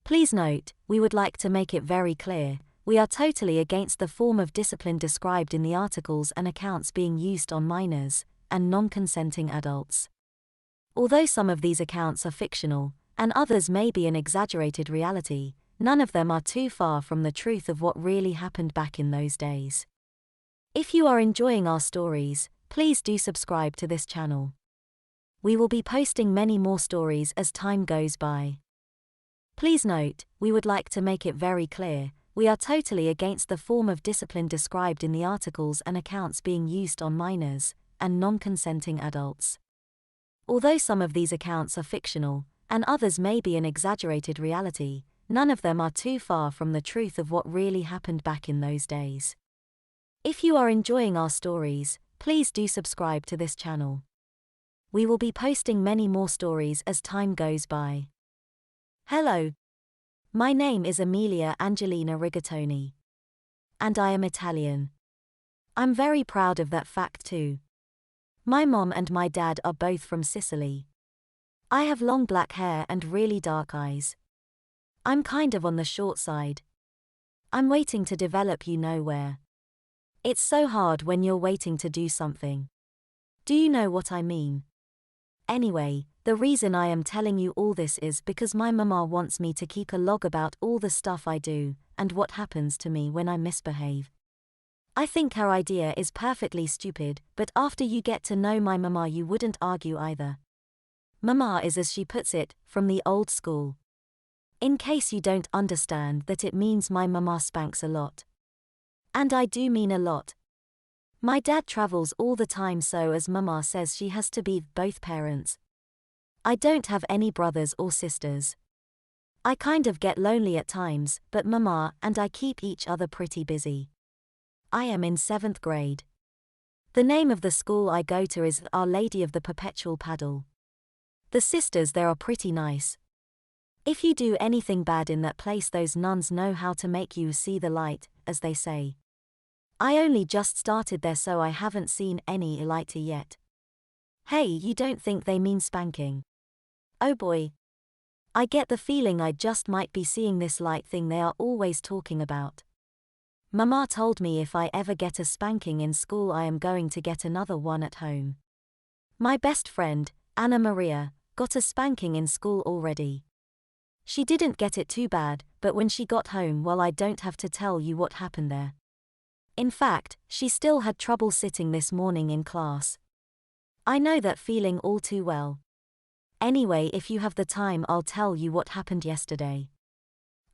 Please note, we would like to make it very clear, we are totally against the form of discipline described in the articles and accounts being used on minors and non-consenting adults. Although some of these accounts are fictional, and others may be an exaggerated reality, none of them are too far from the truth of what really happened back in those days. If you are enjoying our stories, please do subscribe to this channel. We will be posting many more stories as time goes by. Please note, we would like to make it very clear, we are totally against the form of discipline described in the articles and accounts being used on minors and non-consenting adults. Although some of these accounts are fictional, and others may be an exaggerated reality, none of them are too far from the truth of what really happened back in those days. If you are enjoying our stories, please do subscribe to this channel. We will be posting many more stories as time goes by. Hello. My name is Emilia Angelina Rigatoni. And I am Italian. I'm very proud of that fact too. My mom and my dad are both from Sicily. I have long black hair and really dark eyes. I'm kind of on the short side. I'm waiting to develop, you know where. It's so hard when you're waiting to do something. Do you know what I mean? Anyway, the reason I am telling you all this is because my mama wants me to keep a log about all the stuff I do and what happens to me when I misbehave. I think her idea is perfectly stupid, but after you get to know my mama you wouldn't argue either. Mama is, as she puts it, from the old school. In case you don't understand that, it means my mama spanks a lot. And I do mean a lot. My dad travels all the time, so as mama says, she has to be both parents. I don't have any brothers or sisters. I kind of get lonely at times, but mama and I keep each other pretty busy. I am in 7th grade. The name of the school I go to is Our Lady of the Perpetual Paddle. The sisters there are pretty nice. If you do anything bad in that place, those nuns know how to make you see the light, as they say. I only just started there, so I haven't seen any light yet. Hey, you don't think they mean spanking? Oh boy. I get the feeling I just might be seeing this light thing they are always talking about. Mama told me if I ever get a spanking in school, I am going to get another one at home. My best friend, Anna Maria, got a spanking in school already. She didn't get it too bad, but when she got home, well, I don't have to tell you what happened there. In fact, she still had trouble sitting this morning in class. I know that feeling all too well. Anyway, if you have the time, I'll tell you what happened yesterday.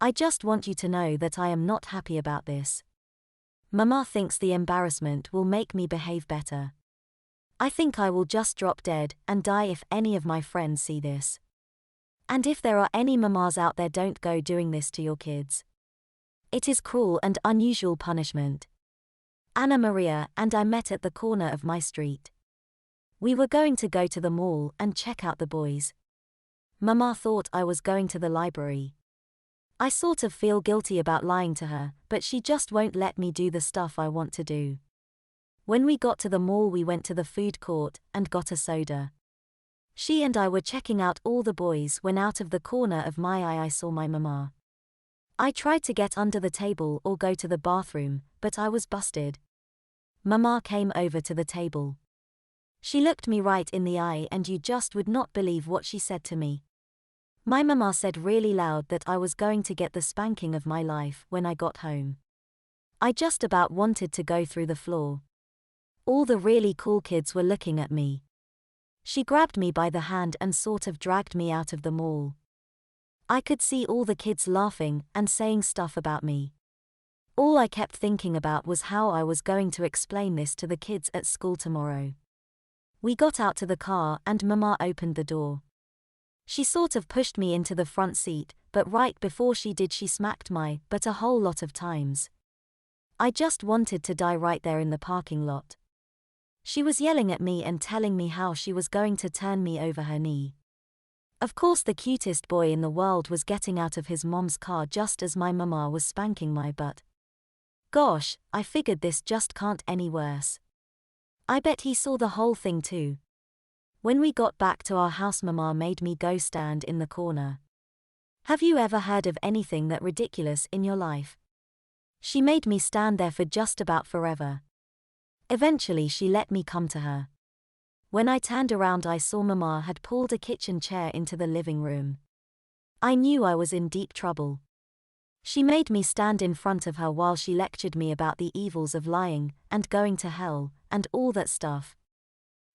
I just want you to know that I am not happy about this. Mama thinks the embarrassment will make me behave better. I think I will just drop dead and die if any of my friends see this. And if there are any mamas out there, don't go doing this to your kids. It is cruel and unusual punishment. Anna Maria and I met at the corner of my street. We were going to go to the mall and check out the boys. Mama thought I was going to the library. I sort of feel guilty about lying to her, but she just won't let me do the stuff I want to do. When we got to the mall, we went to the food court and got a soda. She and I were checking out all the boys when out of the corner of my eye I saw my mama. I tried to get under the table or go to the bathroom, but I was busted. Mama came over to the table. She looked me right in the eye and you just would not believe what she said to me. My mama said really loud that I was going to get the spanking of my life when I got home. I just about wanted to go through the floor. All the really cool kids were looking at me. She grabbed me by the hand and sort of dragged me out of the mall. I could see all the kids laughing and saying stuff about me. All I kept thinking about was how I was going to explain this to the kids at school tomorrow. We got out to the car and Mama opened the door. She sort of pushed me into the front seat, but right before she did, she smacked my butt a whole lot of times. I just wanted to die right there in the parking lot. She was yelling at me and telling me how she was going to turn me over her knee. Of course, the cutest boy in the world was getting out of his mom's car just as my mama was spanking my butt. Gosh, I figured this just can't any worse. I bet he saw the whole thing too. When we got back to our house, Mama made me go stand in the corner. Have you ever heard of anything that ridiculous in your life? She made me stand there for just about forever. Eventually she let me come to her. When I turned around I saw Mama had pulled a kitchen chair into the living room. I knew I was in deep trouble. She made me stand in front of her while she lectured me about the evils of lying, and going to hell, and all that stuff.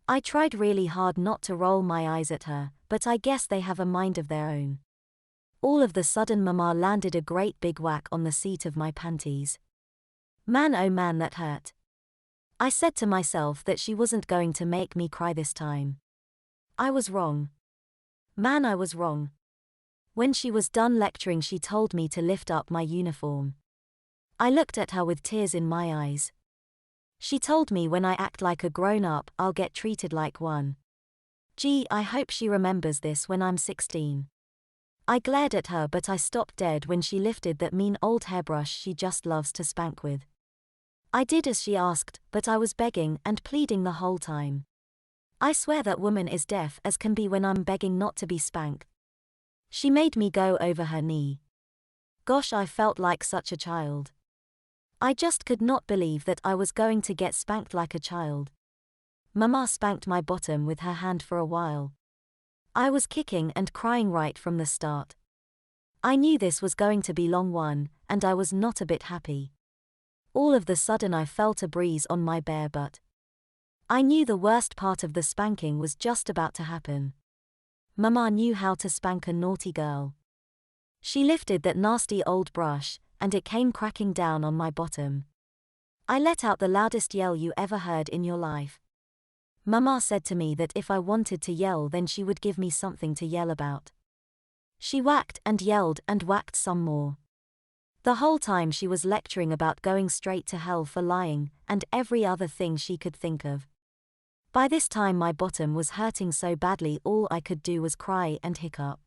I tried really hard not to roll my eyes at her, but I guess they have a mind of their own. All of the sudden Mama landed a great big whack on the seat of my panties. Man, oh man, that hurt. I said to myself that she wasn't going to make me cry this time. I was wrong. Man, I was wrong. When she was done lecturing she told me to lift up my uniform. I looked at her with tears in my eyes. She told me when I act like a grown-up I'll get treated like one. Gee, I hope she remembers this when I'm 16. I glared at her but I stopped dead when she lifted that mean old hairbrush she just loves to spank with. I did as she asked, but I was begging and pleading the whole time. I swear that woman is deaf as can be when I'm begging not to be spanked. She made me go over her knee. Gosh, I felt like such a child. I just could not believe that I was going to get spanked like a child. Mama spanked my bottom with her hand for a while. I was kicking and crying right from the start. I knew this was going to be long one, and I was not a bit happy. All of the sudden I felt a breeze on my bare butt. I knew the worst part of the spanking was just about to happen. Mama knew how to spank a naughty girl. She lifted that nasty old brush, and it came cracking down on my bottom. I let out the loudest yell you ever heard in your life. Mama said to me that if I wanted to yell then she would give me something to yell about. She whacked and yelled and whacked some more. The whole time she was lecturing about going straight to hell for lying, and every other thing she could think of. By this time my bottom was hurting so badly all I could do was cry and hiccup.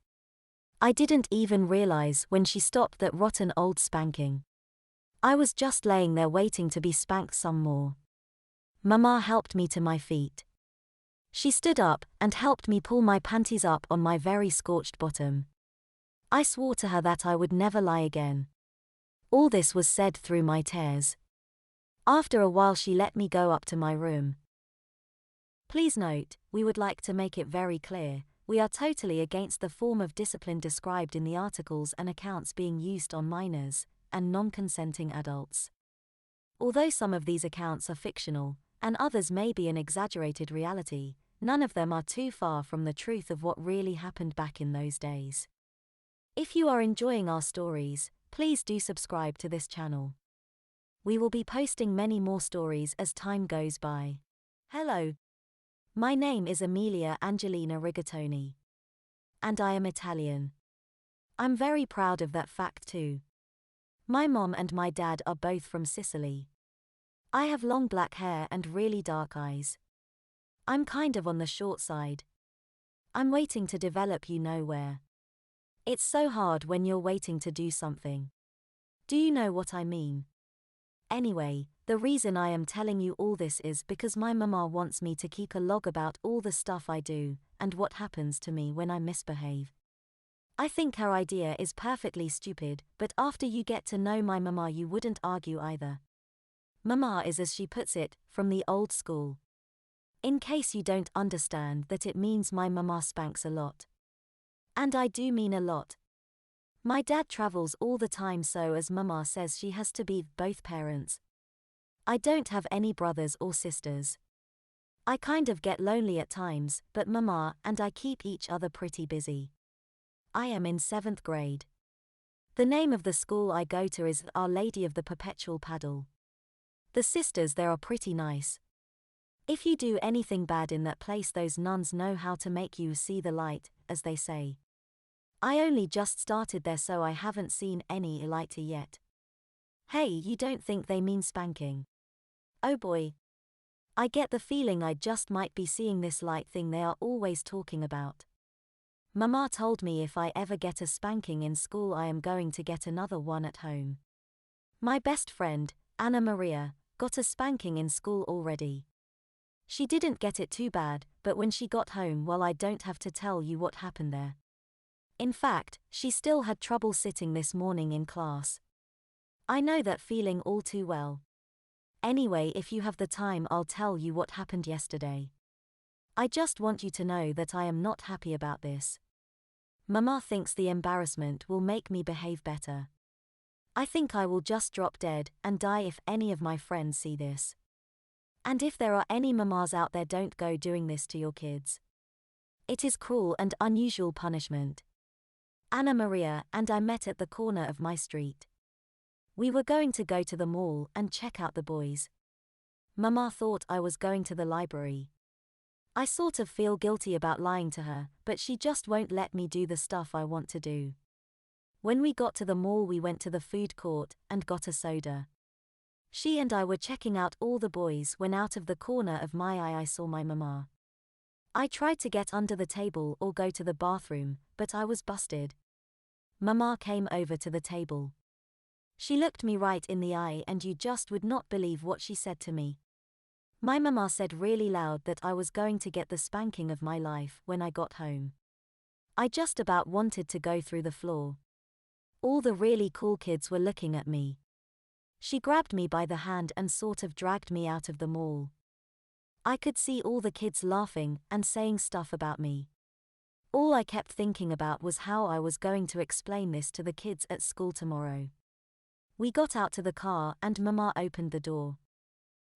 I didn't even realize when she stopped that rotten old spanking. I was just laying there waiting to be spanked some more. Mama helped me to my feet. She stood up and helped me pull my panties up on my very scorched bottom. I swore to her that I would never lie again. All this was said through my tears. After a while she let me go up to my room. Please note, we would like to make it very clear, we are totally against the form of discipline described in the articles and accounts being used on minors and non-consenting adults. Although some of these accounts are fictional, and others may be an exaggerated reality, none of them are too far from the truth of what really happened back in those days. If you are enjoying our stories, please do subscribe to this channel. We will be posting many more stories as time goes by. Hello. My name is Emilia Angelina Rigatoni. And I am Italian. I'm very proud of that fact too. My mom and my dad are both from Sicily. I have long black hair and really dark eyes. I'm kind of on the short side. I'm waiting to develop, you know where. It's so hard when you're waiting to do something. Do you know what I mean? Anyway, the reason I am telling you all this is because my mama wants me to keep a log about all the stuff I do, and what happens to me when I misbehave. I think her idea is perfectly stupid, but after you get to know my mama you wouldn't argue either. Mama is, as she puts it, from the old school. In case you don't understand that, it means my mama spanks a lot. And I do mean a lot. My dad travels all the time, so as mama says she has to be both parents. I don't have any brothers or sisters. I kind of get lonely at times, but mama and I keep each other pretty busy. I am in 7th grade. The name of the school I go to is Our Lady of the Perpetual Paddle. The sisters there are pretty nice. If you do anything bad in that place, those nuns know how to make you see the light, as they say. I only just started there, so I haven't seen any light yet. Hey, you don't think they mean spanking? Oh boy. I get the feeling I just might be seeing this light thing they are always talking about. Mama told me if I ever get a spanking in school I am going to get another one at home. My best friend, Anna Maria, got a spanking in school already. She didn't get it too bad, but when she got home, well, I don't have to tell you what happened there. In fact, she still had trouble sitting this morning in class. I know that feeling all too well. Anyway, if you have the time, I'll tell you what happened yesterday. I just want you to know that I am not happy about this. Mama thinks the embarrassment will make me behave better. I think I will just drop dead and die if any of my friends see this. And if there are any mamas out there, don't go doing this to your kids. It is cruel and unusual punishment. Anna Maria and I met at the corner of my street. We were going to go to the mall and check out the boys. Mama thought I was going to the library. I sort of feel guilty about lying to her, but she just won't let me do the stuff I want to do. When we got to the mall, we went to the food court and got a soda. She and I were checking out all the boys when out of the corner of my eye I saw my mama. I tried to get under the table or go to the bathroom, but I was busted. Mama came over to the table. She looked me right in the eye and you just would not believe what she said to me. My mama said really loud that I was going to get the spanking of my life when I got home. I just about wanted to go through the floor. All the really cool kids were looking at me. She grabbed me by the hand and sort of dragged me out of the mall. I could see all the kids laughing and saying stuff about me. All I kept thinking about was how I was going to explain this to the kids at school tomorrow. We got out to the car and Mama opened the door.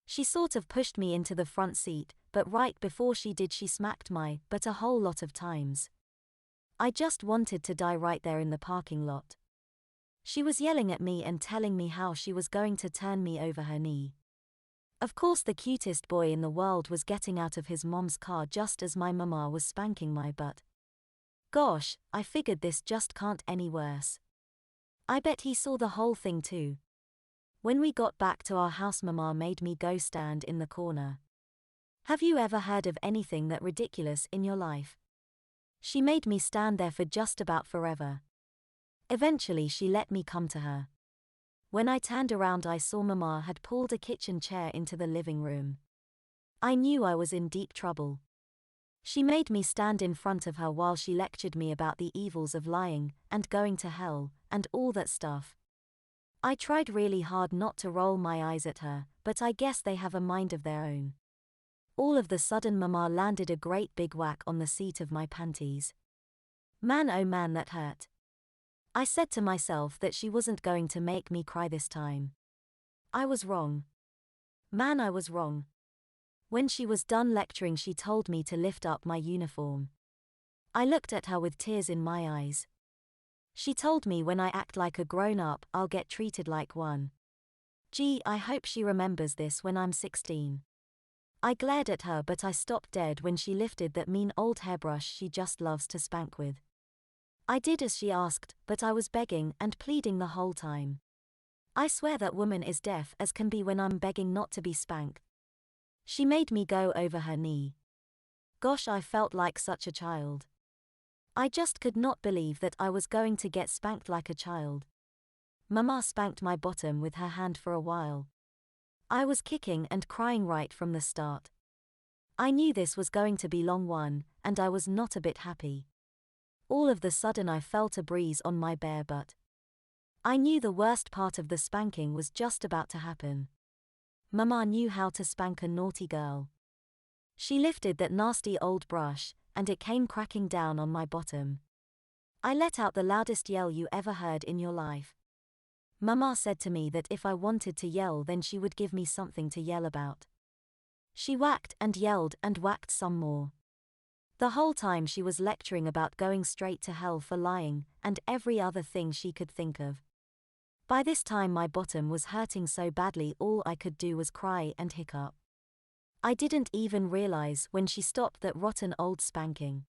She sort of pushed me into the front seat, but right before she did she smacked my butt a whole lot of times. I just wanted to die right there in the parking lot. She was yelling at me and telling me how she was going to turn me over her knee. Of course the cutest boy in the world was getting out of his mom's car just as my mama was spanking my butt. Gosh, I figured this just can't any worse. I bet he saw the whole thing too. When we got back to our house, Mama made me go stand in the corner. Have you ever heard of anything that ridiculous in your life? She made me stand there for just about forever. Eventually she let me come to her. When I turned around I saw Mama had pulled a kitchen chair into the living room. I knew I was in deep trouble. She made me stand in front of her while she lectured me about the evils of lying and going to hell and all that stuff. I tried really hard not to roll my eyes at her, but I guess they have a mind of their own. All of the sudden Mama landed a great big whack on the seat of my panties. Man, oh man, that hurt. I said to myself that she wasn't going to make me cry this time. I was wrong. Man, I was wrong. When she was done lecturing she told me to lift up my uniform. I looked at her with tears in my eyes. She told me when I act like a grown-up I'll get treated like one. Gee, I hope she remembers this when I'm 16. I glared at her but I stopped dead when she lifted that mean old hairbrush she just loves to spank with. I did as she asked, but I was begging and pleading the whole time. I swear that woman is deaf as can be when I'm begging not to be spanked. She made me go over her knee. Gosh, I felt like such a child. I just could not believe that I was going to get spanked like a child. Mama spanked my bottom with her hand for a while. I was kicking and crying right from the start. I knew this was going to be long one, and I was not a bit happy. All of the sudden I felt a breeze on my bare butt. I knew the worst part of the spanking was just about to happen. Mama knew how to spank a naughty girl. She lifted that nasty old brush, and it came cracking down on my bottom. I let out the loudest yell you ever heard in your life. Mama said to me that if I wanted to yell then she would give me something to yell about. She whacked and yelled and whacked some more. The whole time she was lecturing about going straight to hell for lying and every other thing she could think of. By this time my bottom was hurting so badly all I could do was cry and hiccup. I didn't even realize when she stopped that rotten old spanking.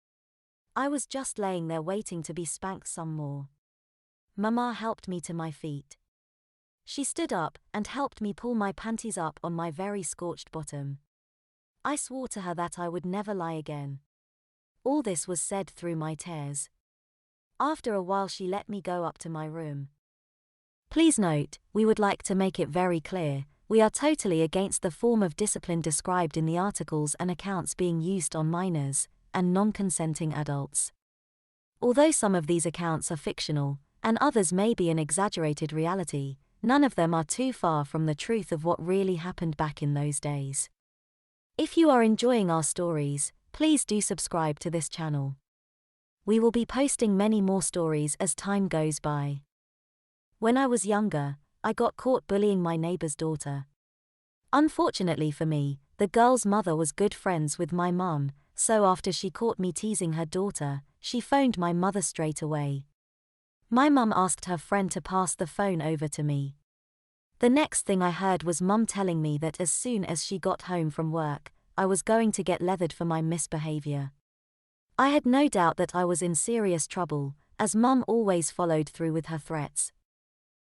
I was just laying there waiting to be spanked some more. Mama helped me to my feet. She stood up and helped me pull my panties up on my very scorched bottom. I swore to her that I would never lie again. All this was said through my tears. After a while she let me go up to my room. Please note, we would like to make it very clear, we are totally against the form of discipline described in the articles and accounts being used on minors and non-consenting adults. Although some of these accounts are fictional, and others may be an exaggerated reality, none of them are too far from the truth of what really happened back in those days. If you are enjoying our stories, please do subscribe to this channel. We will be posting many more stories as time goes by. When I was younger, I got caught bullying my neighbor's daughter. Unfortunately for me, the girl's mother was good friends with my mum, so after she caught me teasing her daughter, she phoned my mother straight away. My mum asked her friend to pass the phone over to me. The next thing I heard was Mum telling me that as soon as she got home from work, I was going to get leathered for my misbehavior. I had no doubt that I was in serious trouble, as Mum always followed through with her threats.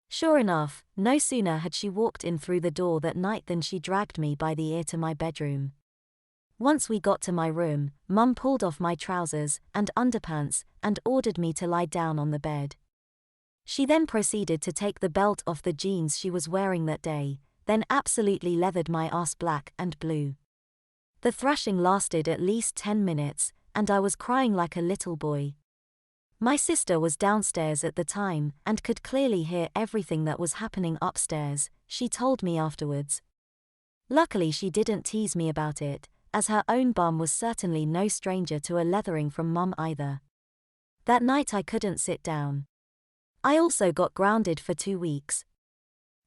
Sure enough, no sooner had she walked in through the door that night than she dragged me by the ear to my bedroom. Once we got to my room, Mum pulled off my trousers and underpants and ordered me to lie down on the bed. She then proceeded to take the belt off the jeans she was wearing that day, then absolutely leathered my ass black and blue. The thrashing lasted at least 10 minutes, and I was crying like a little boy. My sister was downstairs at the time and could clearly hear everything that was happening upstairs, she told me afterwards. Luckily she didn't tease me about it, as her own bum was certainly no stranger to a leathering from Mum either. That night I couldn't sit down. I also got grounded for 2 weeks.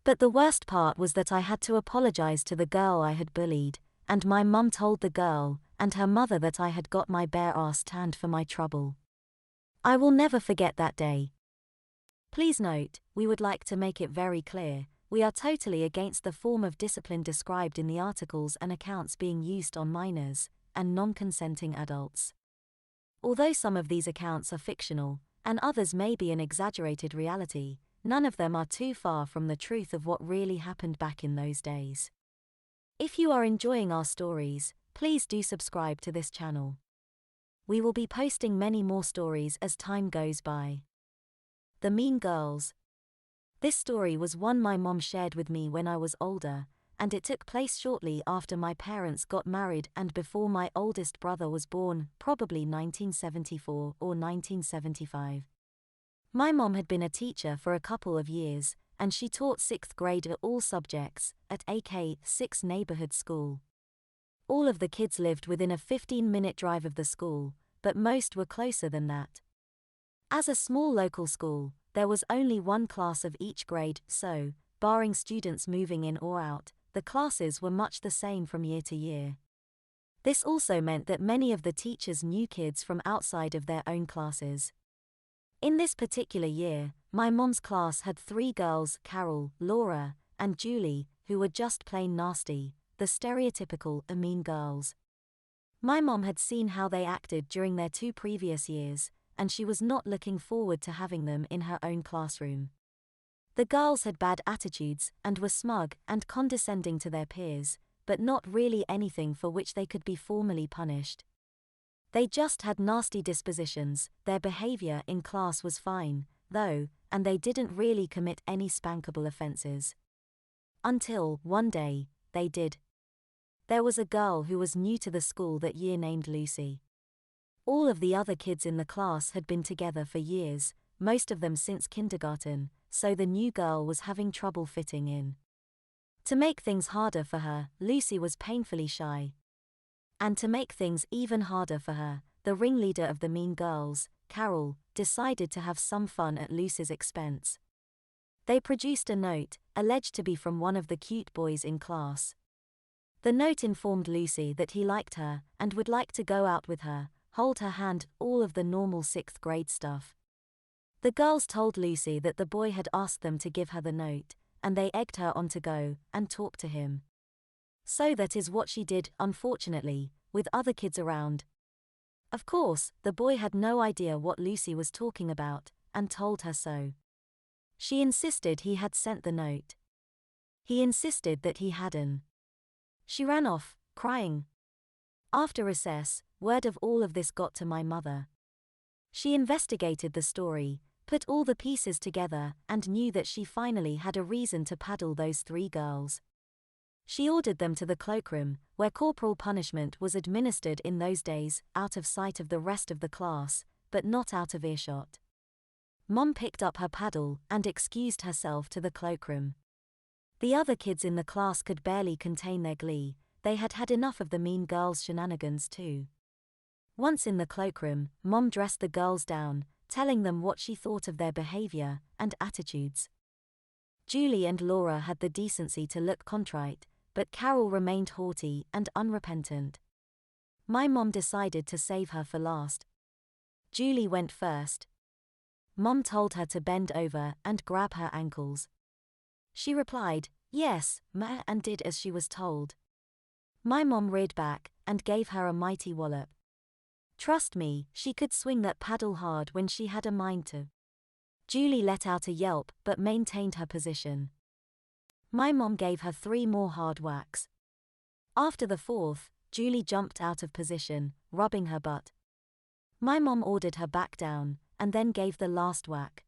But the worst part was that I had to apologize to the girl I had bullied, and my mum told the girl and her mother that I had got my bare ass tanned for my trouble. I will never forget that day. Please note, we would like to make it very clear, we are totally against the form of discipline described in the articles and accounts being used on minors and non-consenting adults. Although some of these accounts are fictional, and others may be an exaggerated reality, none of them are too far from the truth of what really happened back in those days. If you are enjoying our stories, please do subscribe to this channel. We will be posting many more stories as time goes by. The Mean Girls. This story was one my mom shared with me when I was older, and it took place shortly after my parents got married and before my oldest brother was born, probably 1974 or 1975. My mom had been a teacher for a couple of years, and she taught 6th grade at all subjects at AK 6 neighborhood school. All of the kids lived within a 15-minute drive of the school, but most were closer than that. As a small local school, there was only one class of each grade, so, barring students moving in or out, the classes were much the same from year to year. This also meant that many of the teachers knew kids from outside of their own classes. In this particular year, my mom's class had 3 girls, Carol, Laura, and Julie, who were just plain nasty, the stereotypical mean girls. My mom had seen how they acted during their 2 previous years, and she was not looking forward to having them in her own classroom. The girls had bad attitudes and were smug and condescending to their peers, but not really anything for which they could be formally punished. They just had nasty dispositions. Their behavior in class was fine, though, and they didn't really commit any spankable offenses. Until, one day, they did. There was a girl who was new to the school that year named Lucy. All of the other kids in the class had been together for years, most of them since kindergarten, so the new girl was having trouble fitting in. To make things harder for her, Lucy was painfully shy. And to make things even harder for her, the ringleader of the mean girls, Carol, decided to have some fun at Lucy's expense. They produced a note, alleged to be from one of the cute boys in class. The note informed Lucy that he liked her and would like to go out with her, hold her hand, all of the normal 6th grade stuff. The girls told Lucy that the boy had asked them to give her the note, and they egged her on to go and talk to him. So that is what she did, unfortunately, with other kids around. Of course, the boy had no idea what Lucy was talking about, and told her so. She insisted he had sent the note. He insisted that he hadn't. She ran off, crying. After recess, word of all of this got to my mother. She investigated the story, put all the pieces together, and knew that she finally had a reason to paddle those 3 girls. She ordered them to the cloakroom, where corporal punishment was administered in those days, out of sight of the rest of the class, but not out of earshot. Mom picked up her paddle and excused herself to the cloakroom. The other kids in the class could barely contain their glee. They had had enough of the mean girls' shenanigans too. Once in the cloakroom, Mom dressed the girls down, telling them what she thought of their behavior and attitudes. Julie and Laura had the decency to look contrite, but Carol remained haughty and unrepentant. My mom decided to save her for last. Julie went first. Mom told her to bend over and grab her ankles. She replied, "Yes, ma," and did as she was told. My mom reared back and gave her a mighty wallop. Trust me, she could swing that paddle hard when she had a mind to. Julie let out a yelp but maintained her position. My mom gave her 3 more hard whacks. After the 4th, Julie jumped out of position, rubbing her butt. My mom ordered her back down, and then gave the last whack.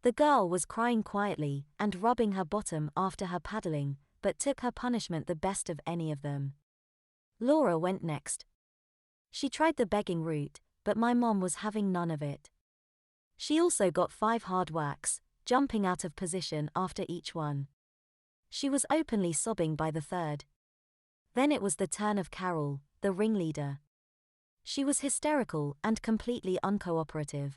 The girl was crying quietly and rubbing her bottom after her paddling, but took her punishment the best of any of them. Laura went next. She tried the begging route, but my mom was having none of it. She also got 5 hard whacks, jumping out of position after each one. She was openly sobbing by the 3rd. Then it was the turn of Carol, the ringleader. She was hysterical and completely uncooperative.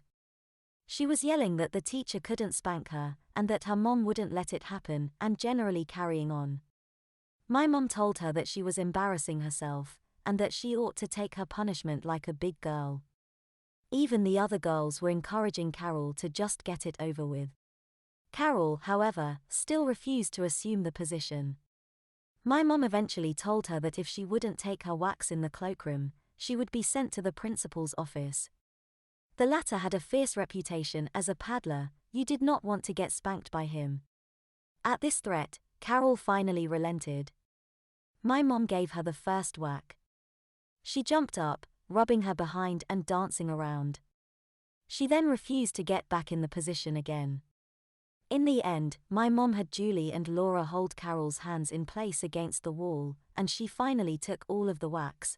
She was yelling that the teacher couldn't spank her, and that her mom wouldn't let it happen, and generally carrying on. My mom told her that she was embarrassing herself, and that she ought to take her punishment like a big girl. Even the other girls were encouraging Carol to just get it over with. Carol, however, still refused to assume the position. My mom eventually told her that if she wouldn't take her whacks in the cloakroom, she would be sent to the principal's office. The latter had a fierce reputation as a paddler. You did not want to get spanked by him. At this threat, Carol finally relented. My mom gave her the first whack. She jumped up, rubbing her behind and dancing around. She then refused to get back in the position again. In the end, my mom had Julie and Laura hold Carol's hands in place against the wall, and she finally took all of the whacks.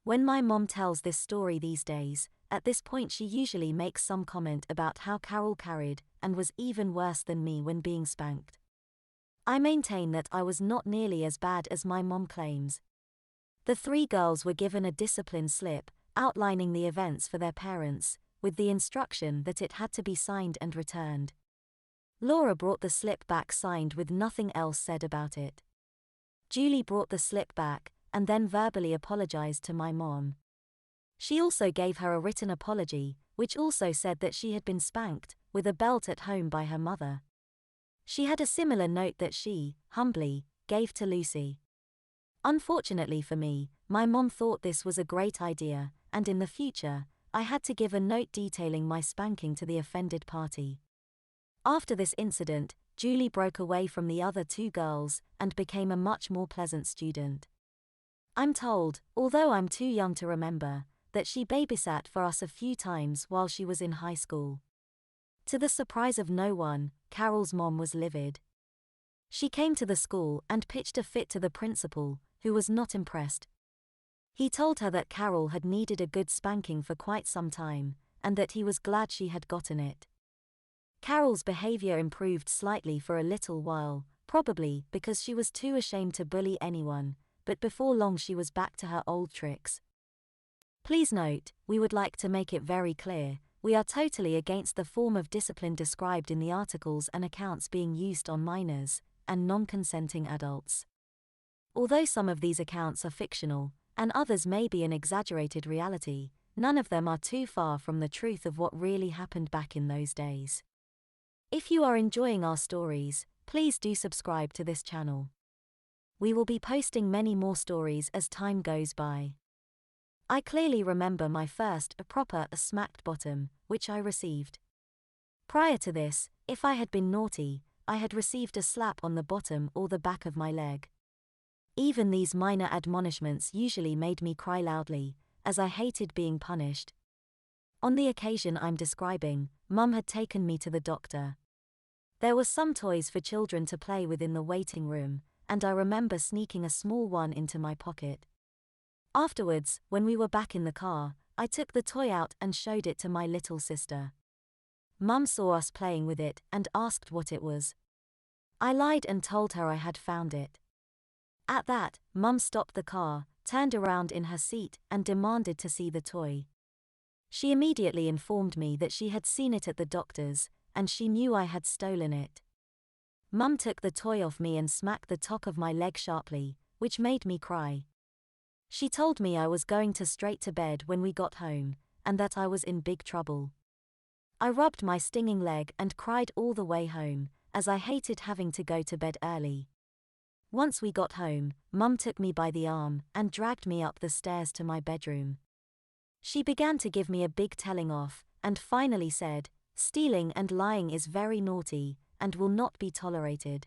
When my mom tells this story these days, at this point she usually makes some comment about how Carol carried and was even worse than me when being spanked. I maintain that I was not nearly as bad as my mom claims. The 3 girls were given a discipline slip, outlining the events for their parents, with the instruction that it had to be signed and returned. Laura brought the slip back signed with nothing else said about it. Julie brought the slip back, and then verbally apologized to my mom. She also gave her a written apology, which also said that she had been spanked with a belt at home by her mother. She had a similar note that she, humbly, gave to Lucy. Unfortunately for me, my mom thought this was a great idea, and in the future, I had to give a note detailing my spanking to the offended party. After this incident, Julie broke away from the other 2 girls and became a much more pleasant student. I'm told, although I'm too young to remember, that she babysat for us a few times while she was in high school. To the surprise of no one, Carol's mom was livid. She came to the school and pitched a fit to the principal, who was not impressed. He told her that Carol had needed a good spanking for quite some time, and that he was glad she had gotten it. Carol's behavior improved slightly for a little while, probably because she was too ashamed to bully anyone, but before long she was back to her old tricks. Please note, we would like to make it very clear, we are totally against the form of discipline described in the articles and accounts being used on minors and non-consenting adults. Although some of these accounts are fictional, and others may be an exaggerated reality, none of them are too far from the truth of what really happened back in those days. If you are enjoying our stories, please do subscribe to this channel. We will be posting many more stories as time goes by. I clearly remember my first proper smacked bottom, which I received. Prior to this, if I had been naughty, I had received a slap on the bottom or the back of my leg. Even these minor admonishments usually made me cry loudly, as I hated being punished. On the occasion I'm describing, Mum had taken me to the doctor. There were some toys for children to play with in the waiting room, and I remember sneaking a small one into my pocket. Afterwards, when we were back in the car, I took the toy out and showed it to my little sister. Mum saw us playing with it and asked what it was. I lied and told her I had found it. At that, Mum stopped the car, turned around in her seat, and demanded to see the toy. She immediately informed me that she had seen it at the doctor's, and she knew I had stolen it. Mum took the toy off me and smacked the top of my leg sharply, which made me cry. She told me I was going straight to bed when we got home, and that I was in big trouble. I rubbed my stinging leg and cried all the way home, as I hated having to go to bed early. Once we got home, Mum took me by the arm and dragged me up the stairs to my bedroom. She began to give me a big telling off, and finally said, "Stealing and lying is very naughty, and will not be tolerated.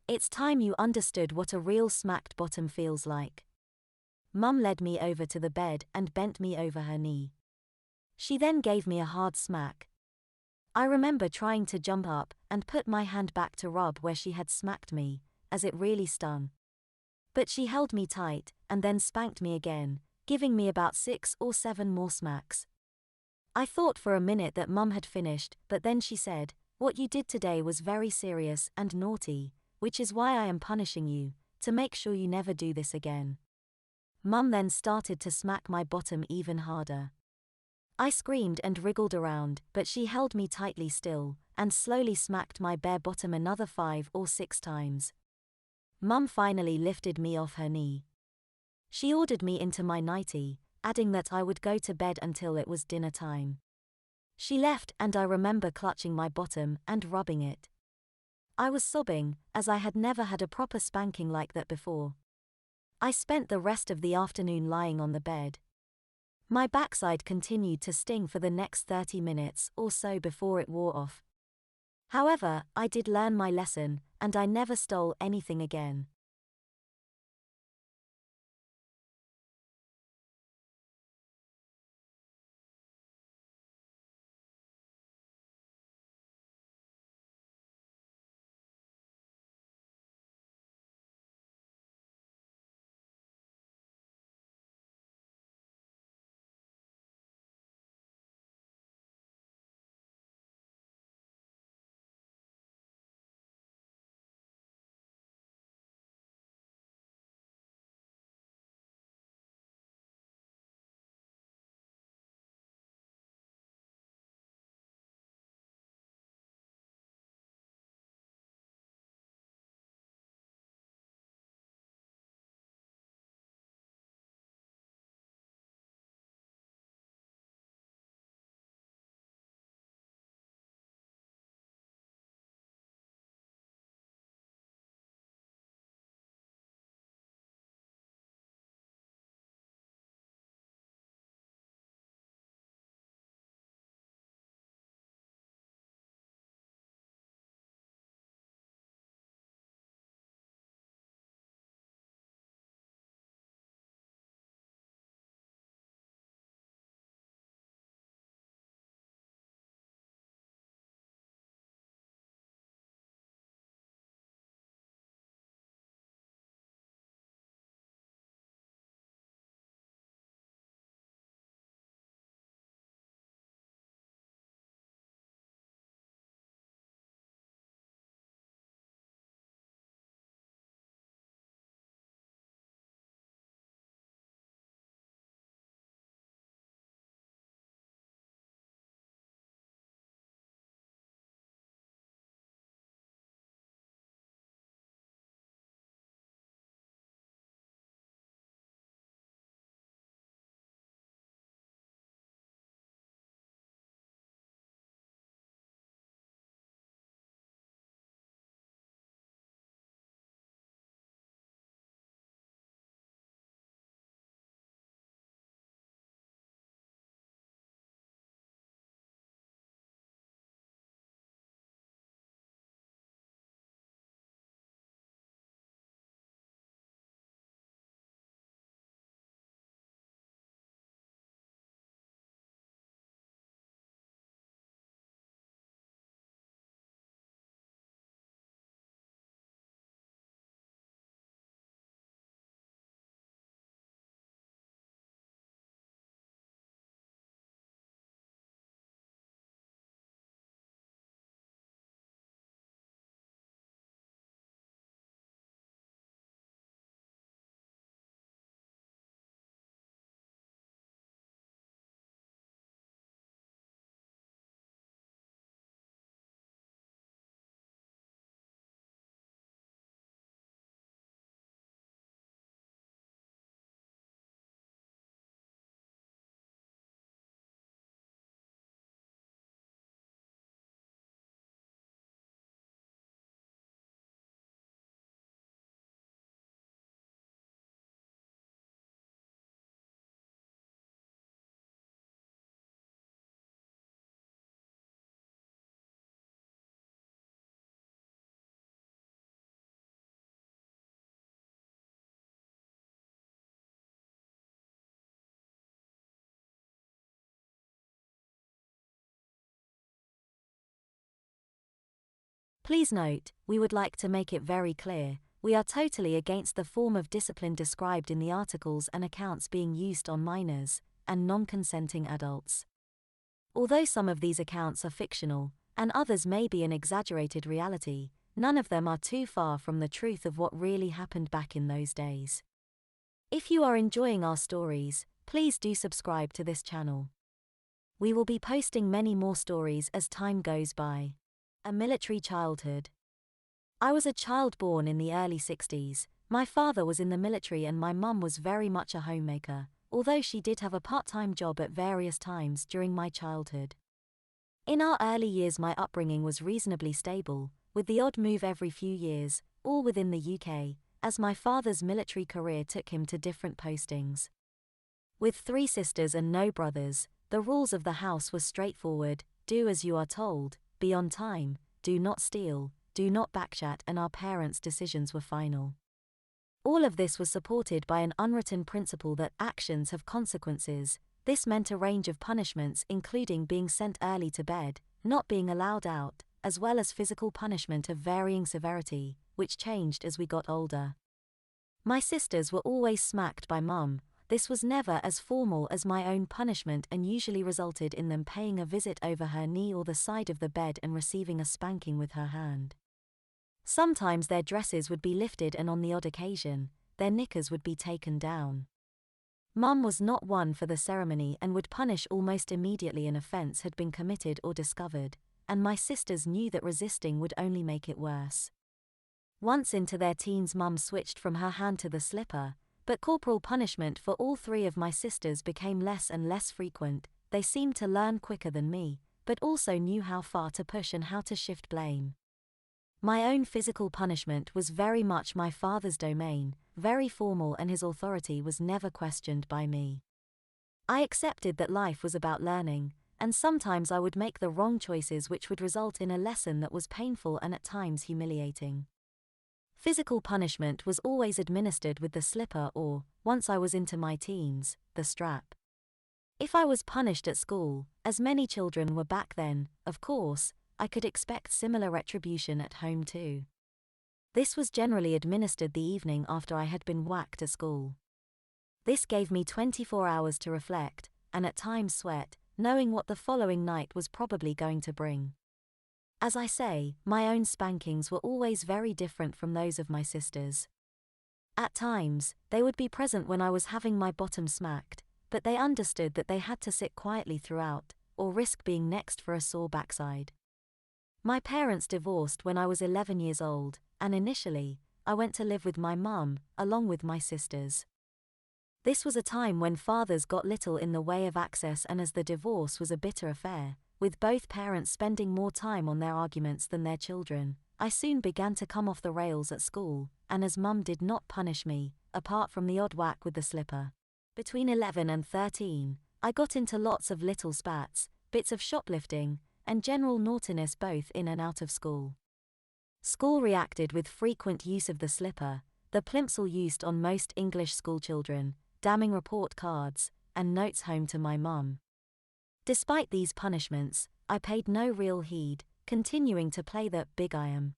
It's time you understood what a real smacked bottom feels like." Mum led me over to the bed and bent me over her knee. She then gave me a hard smack. I remember trying to jump up and put my hand back to rub where she had smacked me, as it really stung. But she held me tight and then spanked me again, giving me about 6 or 7 more smacks. I thought for a minute that Mum had finished, but then she said, "What you did today was very serious and naughty, which is why I am punishing you, to make sure you never do this again." Mum then started to smack my bottom even harder. I screamed and wriggled around, but she held me tightly still, and slowly smacked my bare bottom another 5 or 6 times. Mum finally lifted me off her knee. She ordered me into my nightie, adding that I would go to bed until it was dinner time. She left and I remember clutching my bottom and rubbing it. I was sobbing, as I had never had a proper spanking like that before. I spent the rest of the afternoon lying on the bed. My backside continued to sting for the next 30 minutes or so before it wore off. However, I did learn my lesson, and I never stole anything again. Please note, we would like to make it very clear, we are totally against the form of discipline described in the articles and accounts being used on minors and non-consenting adults. Although some of these accounts are fictional, and others may be an exaggerated reality, none of them are too far from the truth of what really happened back in those days. If you are enjoying our stories, please do subscribe to this channel. We will be posting many more stories as time goes by. A military childhood. I was a child born in the early 60s. My father was in the military and my mum was very much a homemaker, although she did have a part-time job at various times during my childhood. In our early years my upbringing was reasonably stable, with the odd move every few years, all within the UK, as my father's military career took him to different postings. With 3 sisters and no brothers, the rules of the house were straightforward: do as you are told, be on time, do not steal, do not backchat, and our parents' decisions were final. All of this was supported by an unwritten principle that actions have consequences. This meant a range of punishments including being sent early to bed, not being allowed out, as well as physical punishment of varying severity, which changed as we got older. My sisters were always smacked by mum. This was never as formal as my own punishment and usually resulted in them paying a visit over her knee or the side of the bed and receiving a spanking with her hand. Sometimes their dresses would be lifted and on the odd occasion, their knickers would be taken down. Mum was not one for the ceremony and would punish almost immediately an offence had been committed or discovered, and my sisters knew that resisting would only make it worse. Once into their teens mum switched from her hand to the slipper, but corporal punishment for all 3 of my sisters became less and less frequent. They seemed to learn quicker than me, but also knew how far to push and how to shift blame. My own physical punishment was very much my father's domain, very formal, and his authority was never questioned by me. I accepted that life was about learning, and sometimes I would make the wrong choices which would result in a lesson that was painful and at times humiliating. Physical punishment was always administered with the slipper or, once I was into my teens, the strap. If I was punished at school, as many children were back then, of course, I could expect similar retribution at home too. This was generally administered the evening after I had been whacked at school. This gave me 24 hours to reflect, and at times sweat, knowing what the following night was probably going to bring. As I say, my own spankings were always very different from those of my sisters. At times, they would be present when I was having my bottom smacked, but they understood that they had to sit quietly throughout, or risk being next for a sore backside. My parents divorced when I was 11 years old, and initially, I went to live with my mum, along with my sisters. This was a time when fathers got little in the way of access, and as the divorce was a bitter affair, with both parents spending more time on their arguments than their children, I soon began to come off the rails at school, and as mum did not punish me, apart from the odd whack with the slipper. Between 11 and 13, I got into lots of little spats, bits of shoplifting, and general naughtiness both in and out of school. School reacted with frequent use of the slipper, the plimsoll used on most English schoolchildren, damning report cards, and notes home to my mum. Despite these punishments, I paid no real heed, continuing to play the big I am.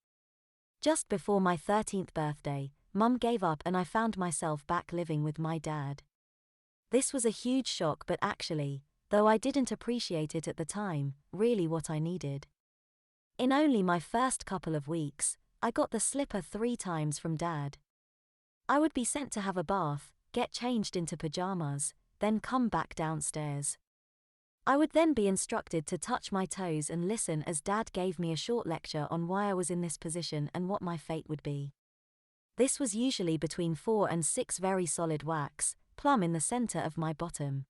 Just before my 13th birthday, mum gave up and I found myself back living with my dad. This was a huge shock, but actually, though I didn't appreciate it at the time, really what I needed. In only my first couple of weeks, I got the slipper 3 times from Dad. I would be sent to have a bath, get changed into pajamas, then come back downstairs. I would then be instructed to touch my toes and listen as Dad gave me a short lecture on why I was in this position and what my fate would be. This was usually between 4 and 6 very solid whacks, plumb in the center of my bottom.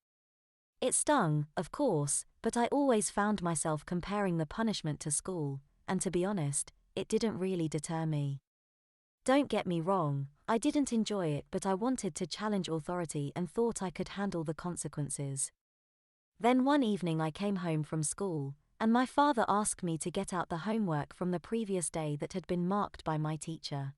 It stung, of course, but I always found myself comparing the punishment to school, and to be honest, it didn't really deter me. Don't get me wrong, I didn't enjoy it, but I wanted to challenge authority and thought I could handle the consequences. Then one evening I came home from school, and my father asked me to get out the homework from the previous day that had been marked by my teacher.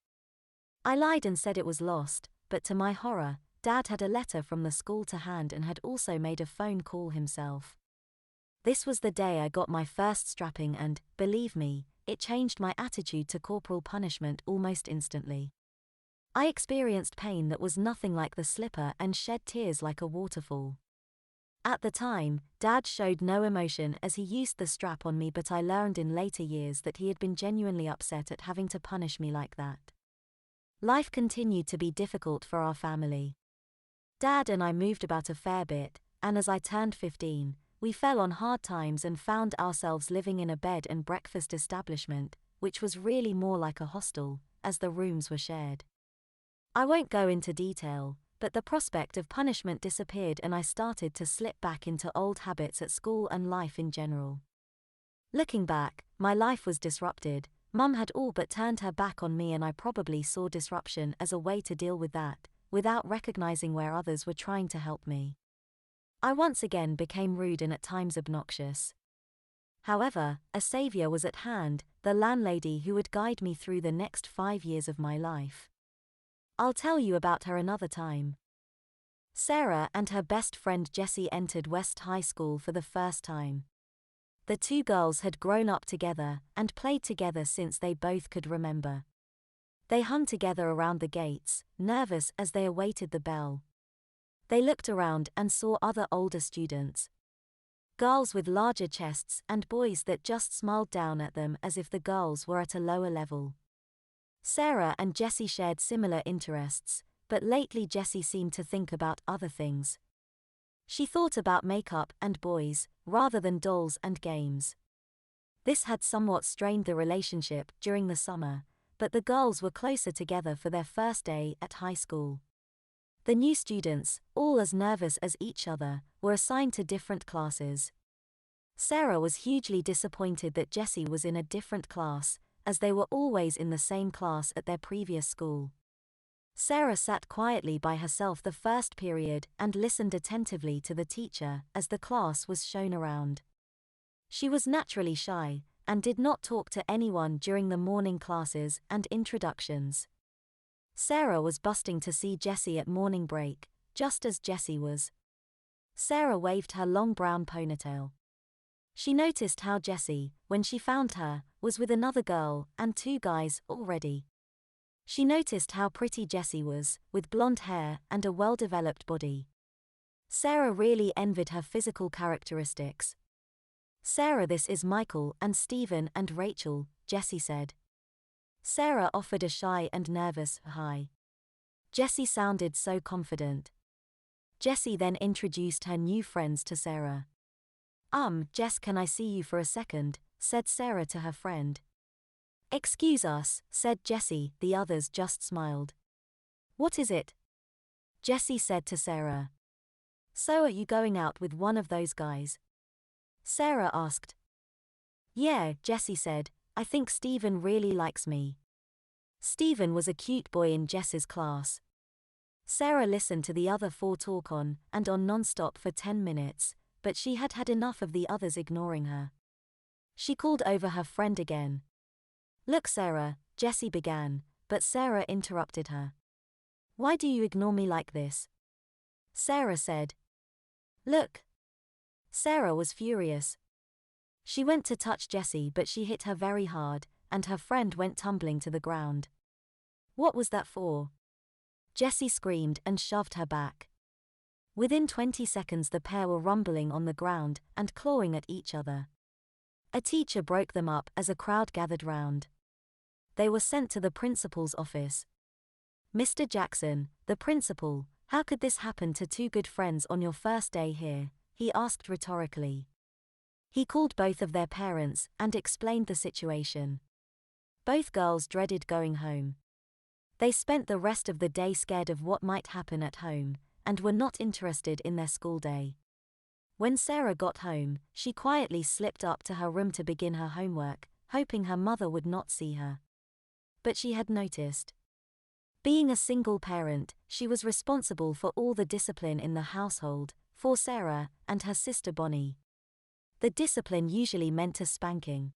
I lied and said it was lost, but to my horror, Dad had a letter from the school to hand and had also made a phone call himself. This was the day I got my first strapping and, believe me, it changed my attitude to corporal punishment almost instantly. I experienced pain that was nothing like the slipper and shed tears like a waterfall. At the time, Dad showed no emotion as he used the strap on me, but I learned in later years that he had been genuinely upset at having to punish me like that. Life continued to be difficult for our family. Dad and I moved about a fair bit, and as I turned 15, we fell on hard times and found ourselves living in a bed and breakfast establishment, which was really more like a hostel, as the rooms were shared. I won't go into detail, but the prospect of punishment disappeared and I started to slip back into old habits at school and life in general. Looking back, my life was disrupted. Mum had all but turned her back on me, and I probably saw disruption as a way to deal with that, without recognizing where others were trying to help me. I once again became rude and at times obnoxious. However, a savior was at hand, the landlady who would guide me through the next 5 years of my life. I'll tell you about her another time. Sarah and her best friend Jessie entered West High School for the first time. The two girls had grown up together and played together since they both could remember. They hung together around the gates, nervous as they awaited the bell. They looked around and saw other older students. Girls with larger chests and boys that just smiled down at them as if the girls were at a lower level. Sarah and Jessie shared similar interests, but lately Jessie seemed to think about other things. She thought about makeup and boys, rather than dolls and games. This had somewhat strained the relationship during the summer, but the girls were closer together for their first day at high school. The new students, all as nervous as each other, were assigned to different classes. Sarah was hugely disappointed that Jessie was in a different class, as they were always in the same class at their previous school. Sarah sat quietly by herself the first period and listened attentively to the teacher as the class was shown around. She was naturally shy and did not talk to anyone during the morning classes and introductions. Sarah was busting to see Jessie at morning break, just as Jessie was. Sarah waved her long brown ponytail. She noticed how Jessie, when she found her, was with another girl and 2 guys already. She noticed how pretty Jessie was, with blonde hair and a well-developed body. Sarah really envied her physical characteristics. Sarah, this is Michael and Stephen and Rachel, Jessie said. Sarah offered a shy and nervous hi. Jessie sounded so confident. Jessie then introduced her new friends to Sarah. Jess, can I see you for a second?" said Sarah to her friend. "Excuse us," said Jessie, the others just smiled. "What is it?" Jessie said to Sarah. "So are you going out with one of those guys?" Sarah asked. "Yeah," Jessie said, "I think Stephen really likes me." Stephen was a cute boy in Jess's class. Sarah listened to the other 4 talk on and on non-stop for 10 minutes, but she had had enough of the others ignoring her. She called over her friend again. "Look, Sarah," Jessie began, but Sarah interrupted her. "Why do you ignore me like this?" Sarah said. "Look." Sarah was furious. She went to touch Jessie, but she hit her very hard, and her friend went tumbling to the ground. "What was that for?" Jessie screamed and shoved her back. Within 20 seconds the pair were rumbling on the ground and clawing at each other. A teacher broke them up as a crowd gathered round. They were sent to the principal's office. "Mr. Jackson, the principal, how could this happen to 2 good friends on your first day here?" he asked rhetorically. He called both of their parents and explained the situation. Both girls dreaded going home. They spent the rest of the day scared of what might happen at home, and were not interested in their school day. When Sarah got home, she quietly slipped up to her room to begin her homework, hoping her mother would not see her. But she had noticed. Being a single parent, she was responsible for all the discipline in the household, for Sarah and her sister Bonnie. The discipline usually meant a spanking.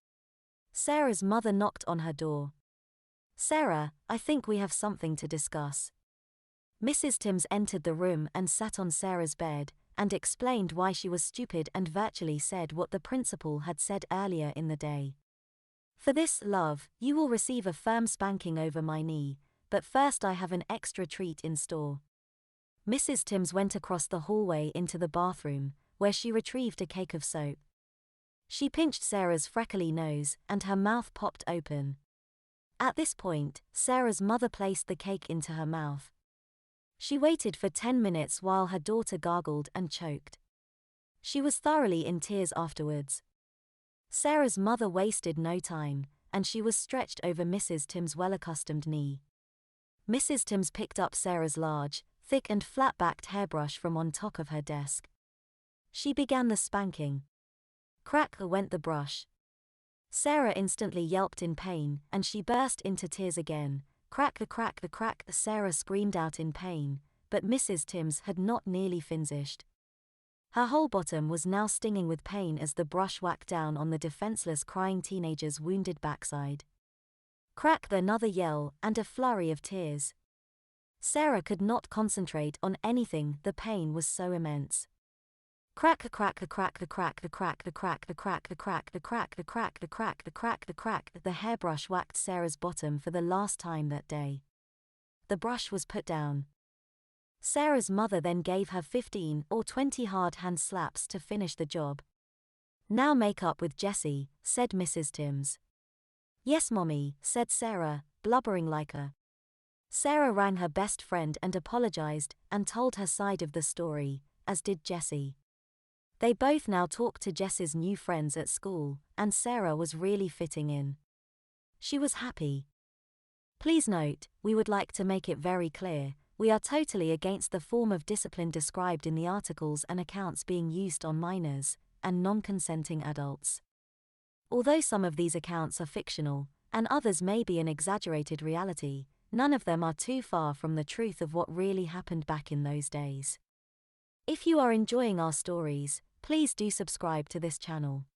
Sarah's mother knocked on her door. "Sarah, I think we have something to discuss." Mrs. Timms entered the room and sat on Sarah's bed, and explained why she was stupid and virtually said what the principal had said earlier in the day. For this, love, you will receive a firm spanking over my knee, but first I have an extra treat in store. Mrs. Timms went across the hallway into the bathroom, where she retrieved a cake of soap. She pinched Sarah's freckly nose, and her mouth popped open. At this point, Sarah's mother placed the cake into her mouth. She waited for 10 minutes while her daughter gargled and choked. She was thoroughly in tears afterwards. Sarah's mother wasted no time, and she was stretched over Mrs. Timms' well-accustomed knee. Mrs. Timms picked up Sarah's large, thick and flat-backed hairbrush from on top of her desk. She began the spanking. Crack went the brush. Sarah instantly yelped in pain, and she burst into tears again. Crack, Sarah screamed out in pain, but Mrs. Timms had not nearly finished. Her whole bottom was now stinging with pain as the brush whacked down on the defenseless crying teenager's wounded backside. Crack, another yell, and a flurry of tears. Sarah could not concentrate on anything, the pain was so immense. Crack, the hairbrush whacked Sarah's bottom for the last time that day. The brush was put down. Sarah's mother then gave her 15 or 20 hard hand slaps to finish the job. Now make up with Jessie, said Mrs. Timms. Yes, Mommy, said Sarah, blubbering like a. Sarah rang her best friend and apologized, and told her side of the story, as did Jessie. They both now talked to Jessie's new friends at school, and Sarah was really fitting in. She was happy. Please note, we would like to make it very clear, we are totally against the form of discipline described in the articles and accounts being used on minors and non-consenting adults. Although some of these accounts are fictional, and others may be an exaggerated reality, none of them are too far from the truth of what really happened back in those days. If you are enjoying our stories, please do subscribe to this channel.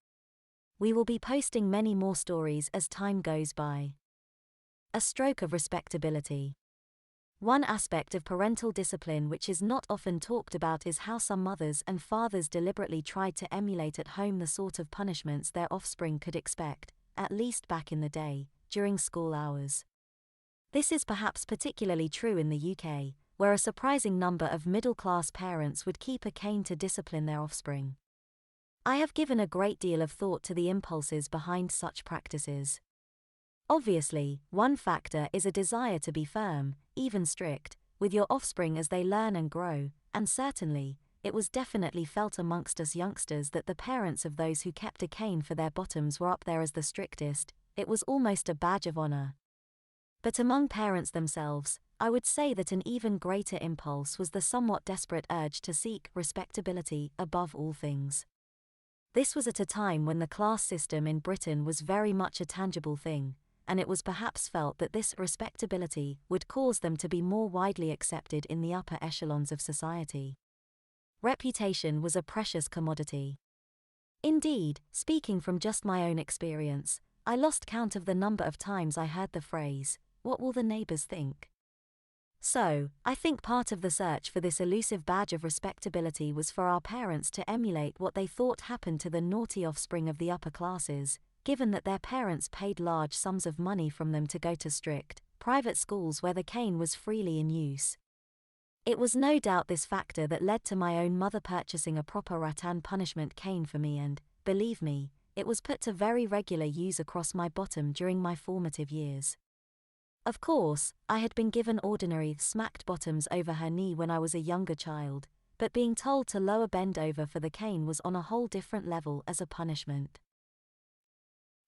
We will be posting many more stories as time goes by. A stroke of respectability. One aspect of parental discipline which is not often talked about is how some mothers and fathers deliberately tried to emulate at home the sort of punishments their offspring could expect, at least back in the day, during school hours. This is perhaps particularly true in the UK, where a surprising number of middle-class parents would keep a cane to discipline their offspring. I have given a great deal of thought to the impulses behind such practices. Obviously, one factor is a desire to be firm, even strict, with your offspring as they learn and grow, and certainly, it was definitely felt amongst us youngsters that the parents of those who kept a cane for their bottoms were up there as the strictest. It was almost a badge of honor. But among parents themselves, I would say that an even greater impulse was the somewhat desperate urge to seek respectability above all things. This was at a time when the class system in Britain was very much a tangible thing, and it was perhaps felt that this respectability would cause them to be more widely accepted in the upper echelons of society. Reputation was a precious commodity. Indeed, speaking from just my own experience, I lost count of the number of times I heard the phrase, "What will the neighbors think?" So, I think part of the search for this elusive badge of respectability was for our parents to emulate what they thought happened to the naughty offspring of the upper classes, given that their parents paid large sums of money from them to go to strict, private schools where the cane was freely in use. It was no doubt this factor that led to my own mother purchasing a proper rattan punishment cane for me and, believe me, it was put to very regular use across my bottom during my formative years. Of course, I had been given ordinary smacked bottoms over her knee when I was a younger child, but being told to lower bend over for the cane was on a whole different level as a punishment.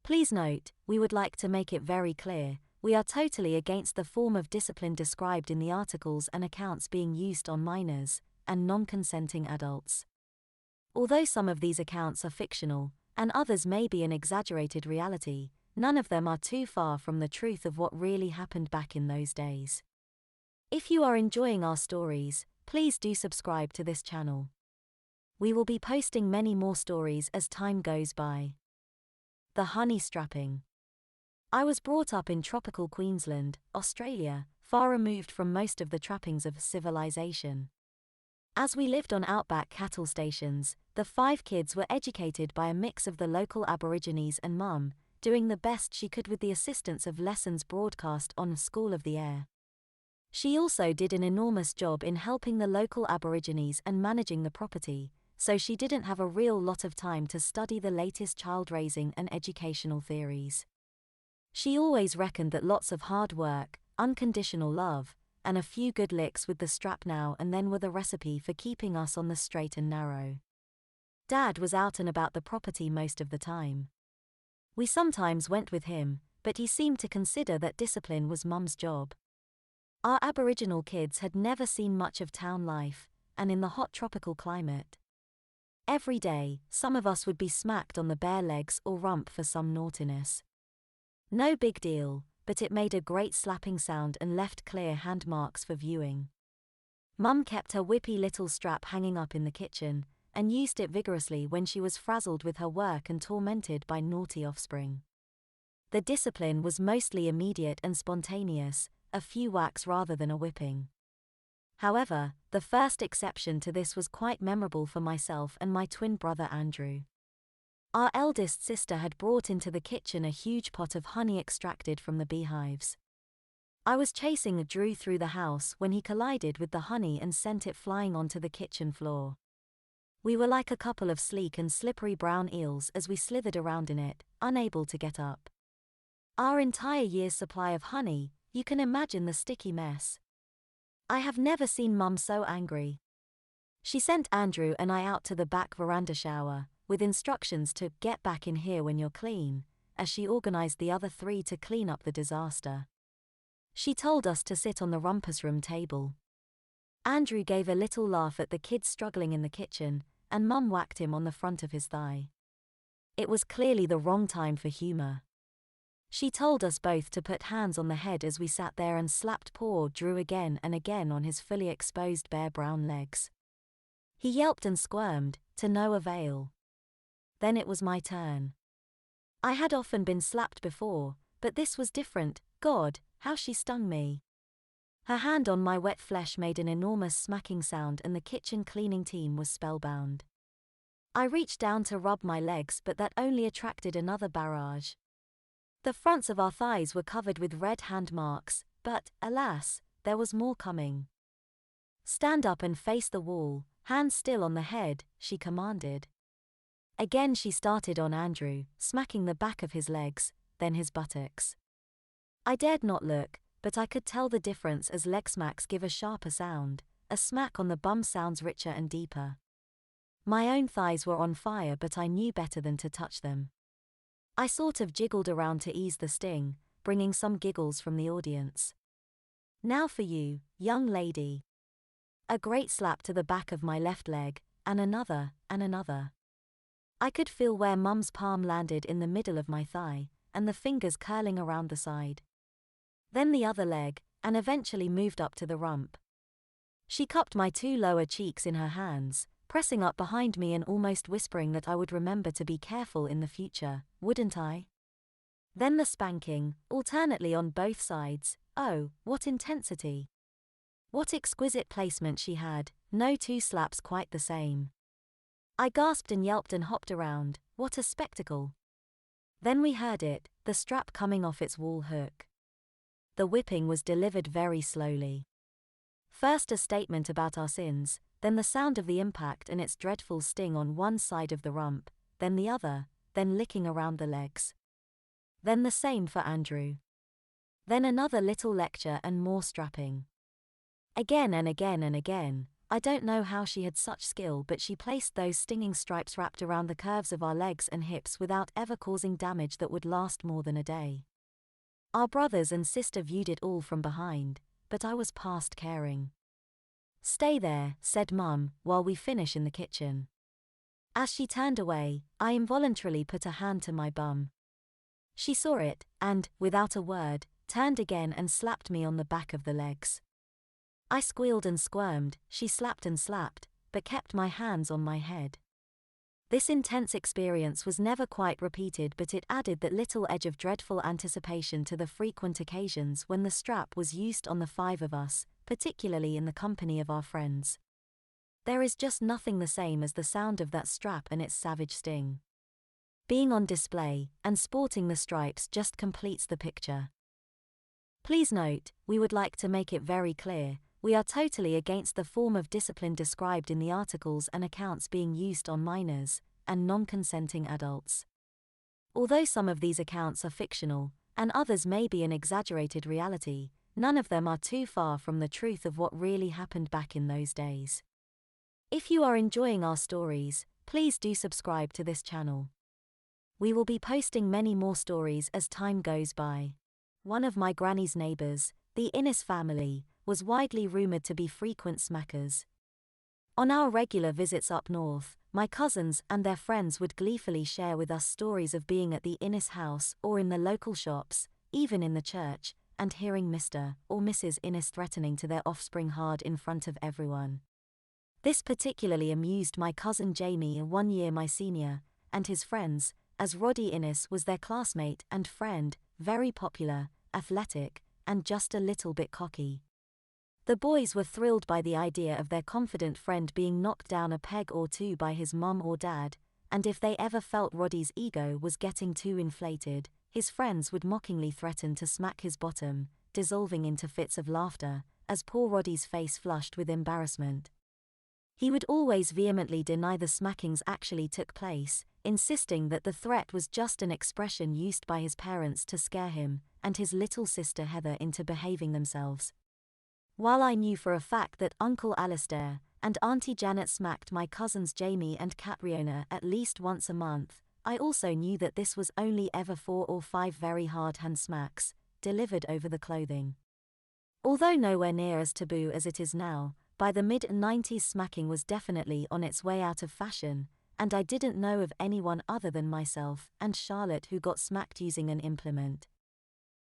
Please note, we would like to make it very clear, we are totally against the form of discipline described in the articles and accounts being used on minors and non-consenting adults. Although some of these accounts are fictional, and others may be an exaggerated reality, none of them are too far from the truth of what really happened back in those days. If you are enjoying our stories, please do subscribe to this channel. We will be posting many more stories as time goes by. The honey strapping. I was brought up in tropical Queensland, Australia, far removed from most of the trappings of civilization. As we lived on outback cattle stations, the 5 kids were educated by a mix of the local Aborigines and Mum, doing the best she could with the assistance of lessons broadcast on School of the Air. She also did an enormous job in helping the local Aborigines and managing the property, so she didn't have a real lot of time to study the latest child-raising and educational theories. She always reckoned that lots of hard work, unconditional love, and a few good licks with the strap now and then were the recipe for keeping us on the straight and narrow. Dad was out and about the property most of the time. We sometimes went with him, but he seemed to consider that discipline was Mum's job. Our Aboriginal kids had never seen much of town life, and in the hot tropical climate. Every day, some of us would be smacked on the bare legs or rump for some naughtiness. No big deal, but it made a great slapping sound and left clear hand marks for viewing. Mum kept her whippy little strap hanging up in the kitchen, and used it vigorously when she was frazzled with her work and tormented by naughty offspring. The discipline was mostly immediate and spontaneous, a few whacks rather than a whipping. However, the first exception to this was quite memorable for myself and my twin brother Andrew. Our eldest sister had brought into the kitchen a huge pot of honey extracted from the beehives. I was chasing Drew through the house when he collided with the honey and sent it flying onto the kitchen floor. We were like a couple of sleek and slippery brown eels as we slithered around in it, unable to get up. Our entire year's supply of honey, you can imagine the sticky mess. I have never seen Mum so angry. She sent Andrew and I out to the back veranda shower, with instructions to get back in here when you're clean, as she organized the other three to clean up the disaster. She told us to sit on the rumpus room table. Andrew gave a little laugh at the kids struggling in the kitchen, and Mum whacked him on the front of his thigh. It was clearly the wrong time for humor. She told us both to put hands on the head as we sat there and slapped poor Drew again and again on his fully exposed bare brown legs. He yelped and squirmed, to no avail. Then it was my turn. I had often been slapped before, but this was different. God, how she stung me. Her hand on my wet flesh made an enormous smacking sound and the kitchen cleaning team was spellbound. I reached down to rub my legs, but that only attracted another barrage. The fronts of our thighs were covered with red hand marks, but, alas, there was more coming. Stand up and face the wall, hands still on the head, she commanded. Again she started on Andrew, smacking the back of his legs, then his buttocks. I dared not look, but I could tell the difference as leg smacks give a sharper sound, a smack on the bum sounds richer and deeper. My own thighs were on fire, but I knew better than to touch them. I sort of jiggled around to ease the sting, bringing some giggles from the audience. Now for you, young lady. A great slap to the back of my left leg, and another, and another. I could feel where Mum's palm landed in the middle of my thigh, and the fingers curling around the side. Then the other leg, and eventually moved up to the rump. She cupped my two lower cheeks in her hands, pressing up behind me and almost whispering that I would remember to be careful in the future, wouldn't I? Then the spanking, alternately on both sides. Oh, what intensity! What exquisite placement she had, no two slaps quite the same. I gasped and yelped and hopped around, what a spectacle! Then we heard it, the strap coming off its wall hook. The whipping was delivered very slowly. First a statement about our sins, then the sound of the impact and its dreadful sting on one side of the rump, then the other, then licking around the legs. Then the same for Andrew. Then another little lecture and more strapping. Again and again and again. I don't know how she had such skill, but she placed those stinging stripes wrapped around the curves of our legs and hips without ever causing damage that would last more than a day. Our brothers and sister viewed it all from behind, but I was past caring. Stay there, said Mum, while we finish in the kitchen. As she turned away, I involuntarily put a hand to my bum. She saw it, and, without a word, turned again and slapped me on the back of the legs. I squealed and squirmed, she slapped and slapped, but kept my hands on my head. This intense experience was never quite repeated, but it added that little edge of dreadful anticipation to the frequent occasions when the strap was used on the five of us, particularly in the company of our friends. There is just nothing the same as the sound of that strap and its savage sting. being on display, and sporting the stripes just completes the picture. Please note, we would like to make it very clear, we are totally against the form of discipline described in the articles and accounts being used on minors and non-consenting adults. Although some of these accounts are fictional, and others may be an exaggerated reality, none of them are too far from the truth of what really happened back in those days. If you are enjoying our stories, please do subscribe to this channel. We will be posting many more stories as time goes by. One of my granny's neighbors, the Innes family, was widely rumored to be frequent smackers. On our regular visits up north, my cousins and their friends would gleefully share with us stories of being at the Innes house or in the local shops, even in the church, and hearing Mr. or Mrs. Innes threatening to their offspring hard in front of everyone. This particularly amused my cousin Jamie, 1 year my senior, and his friends, as Roddy Innes was their classmate and friend, very popular, athletic, and just a little bit cocky. The boys were thrilled by the idea of their confident friend being knocked down a peg or two by his mum or dad, and if they ever felt Roddy's ego was getting too inflated, his friends would mockingly threaten to smack his bottom, dissolving into fits of laughter, as poor Roddy's face flushed with embarrassment. He would always vehemently deny the smackings actually took place, insisting that the threat was just an expression used by his parents to scare him and his little sister Heather into behaving themselves. While I knew for a fact that Uncle Alistair and Auntie Janet smacked my cousins Jamie and Catriona at least once a month, I also knew that this was only ever 4 or 5 very hard hand smacks, delivered over the clothing. Although nowhere near as taboo as it is now, by the mid-90s smacking was definitely on its way out of fashion, and I didn't know of anyone other than myself and Charlotte who got smacked using an implement.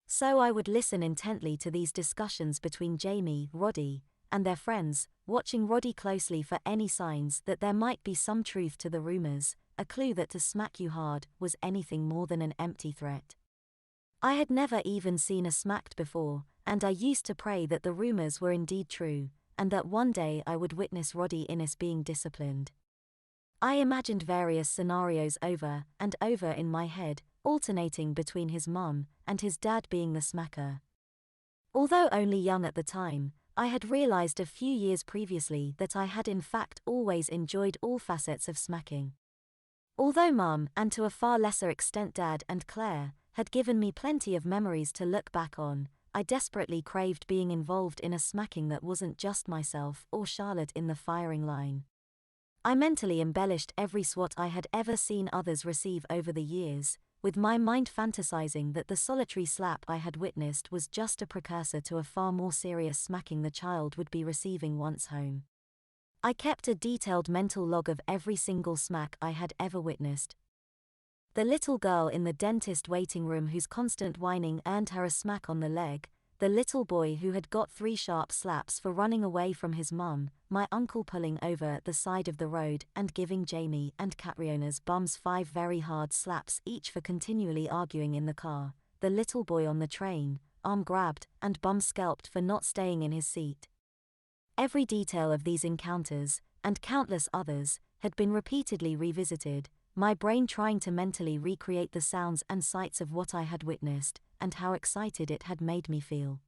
So I would listen intently to these discussions between Jamie, Roddy, and their friends, watching Roddy closely for any signs that there might be some truth to the rumors, a clue that to smack you hard was anything more than an empty threat. I had never even seen a smacked before, and I used to pray that the rumors were indeed true, and that one day I would witness Roddy Innes being disciplined. I imagined various scenarios over and over in my head, alternating between his mum and his dad being the smacker. Although only young at the time, I had realized a few years previously that I had in fact always enjoyed all facets of smacking. Although Mum, and to a far lesser extent Dad and Claire, had given me plenty of memories to look back on, I desperately craved being involved in a smacking that wasn't just myself or Charlotte in the firing line. I mentally embellished every swat I had ever seen others receive over the years, with my mind fantasizing that the solitary slap I had witnessed was just a precursor to a far more serious smacking the child would be receiving once home. I kept a detailed mental log of every single smack I had ever witnessed. The little girl in the dentist waiting room whose constant whining earned her a smack on the leg, the little boy who had got 3 sharp slaps for running away from his mum, my uncle pulling over at the side of the road and giving Jamie and Catriona's bums 5 very hard slaps each for continually arguing in the car, the little boy on the train, arm grabbed and bum scalped for not staying in his seat. Every detail of these encounters, and countless others, had been repeatedly revisited, my brain trying to mentally recreate the sounds and sights of what I had witnessed, and how excited it had made me feel.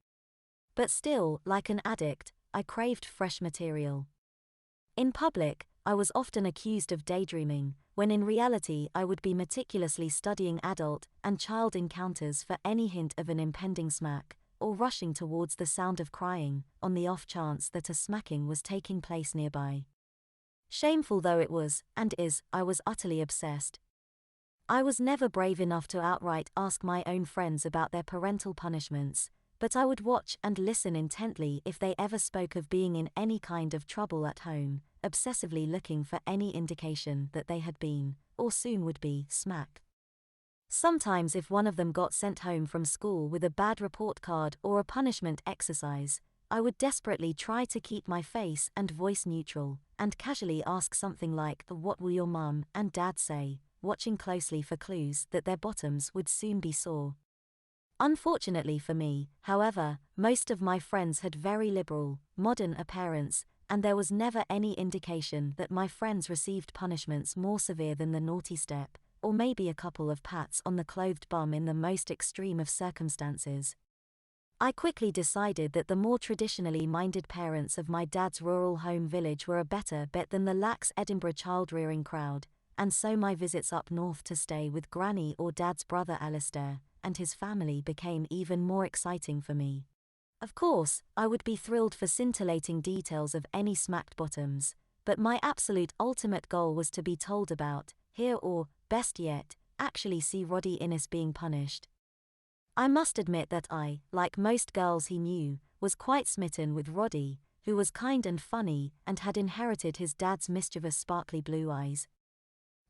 But still, like an addict, I craved fresh material. In public, I was often accused of daydreaming, when in reality I would be meticulously studying adult and child encounters for any hint of an impending smack, or rushing towards the sound of crying, on the off chance that a smacking was taking place nearby. Shameful though it was, and is, I was utterly obsessed. I was never brave enough to outright ask my own friends about their parental punishments, but I would watch and listen intently if they ever spoke of being in any kind of trouble at home, obsessively looking for any indication that they had been, or soon would be, smacked. Sometimes if one of them got sent home from school with a bad report card or a punishment exercise, I would desperately try to keep my face and voice neutral, and casually ask something like, "What will your mum and dad say?" watching closely for clues that their bottoms would soon be sore. Unfortunately for me, however, most of my friends had very liberal, modern parents, and there was never any indication that my friends received punishments more severe than the naughty step, or maybe a couple of pats on the clothed bum in the most extreme of circumstances. I quickly decided that the more traditionally minded parents of my dad's rural home village were a better bet than the lax Edinburgh child-rearing crowd, and so my visits up north to stay with Granny or Dad's brother Alistair and his family became even more exciting for me. Of course, I would be thrilled for scintillating details of any smacked bottoms, but my absolute ultimate goal was to be told about, hear or, best yet, actually see Roddy Innes being punished. I must admit that I, like most girls he knew, was quite smitten with Roddy, who was kind and funny and had inherited his dad's mischievous sparkly blue eyes.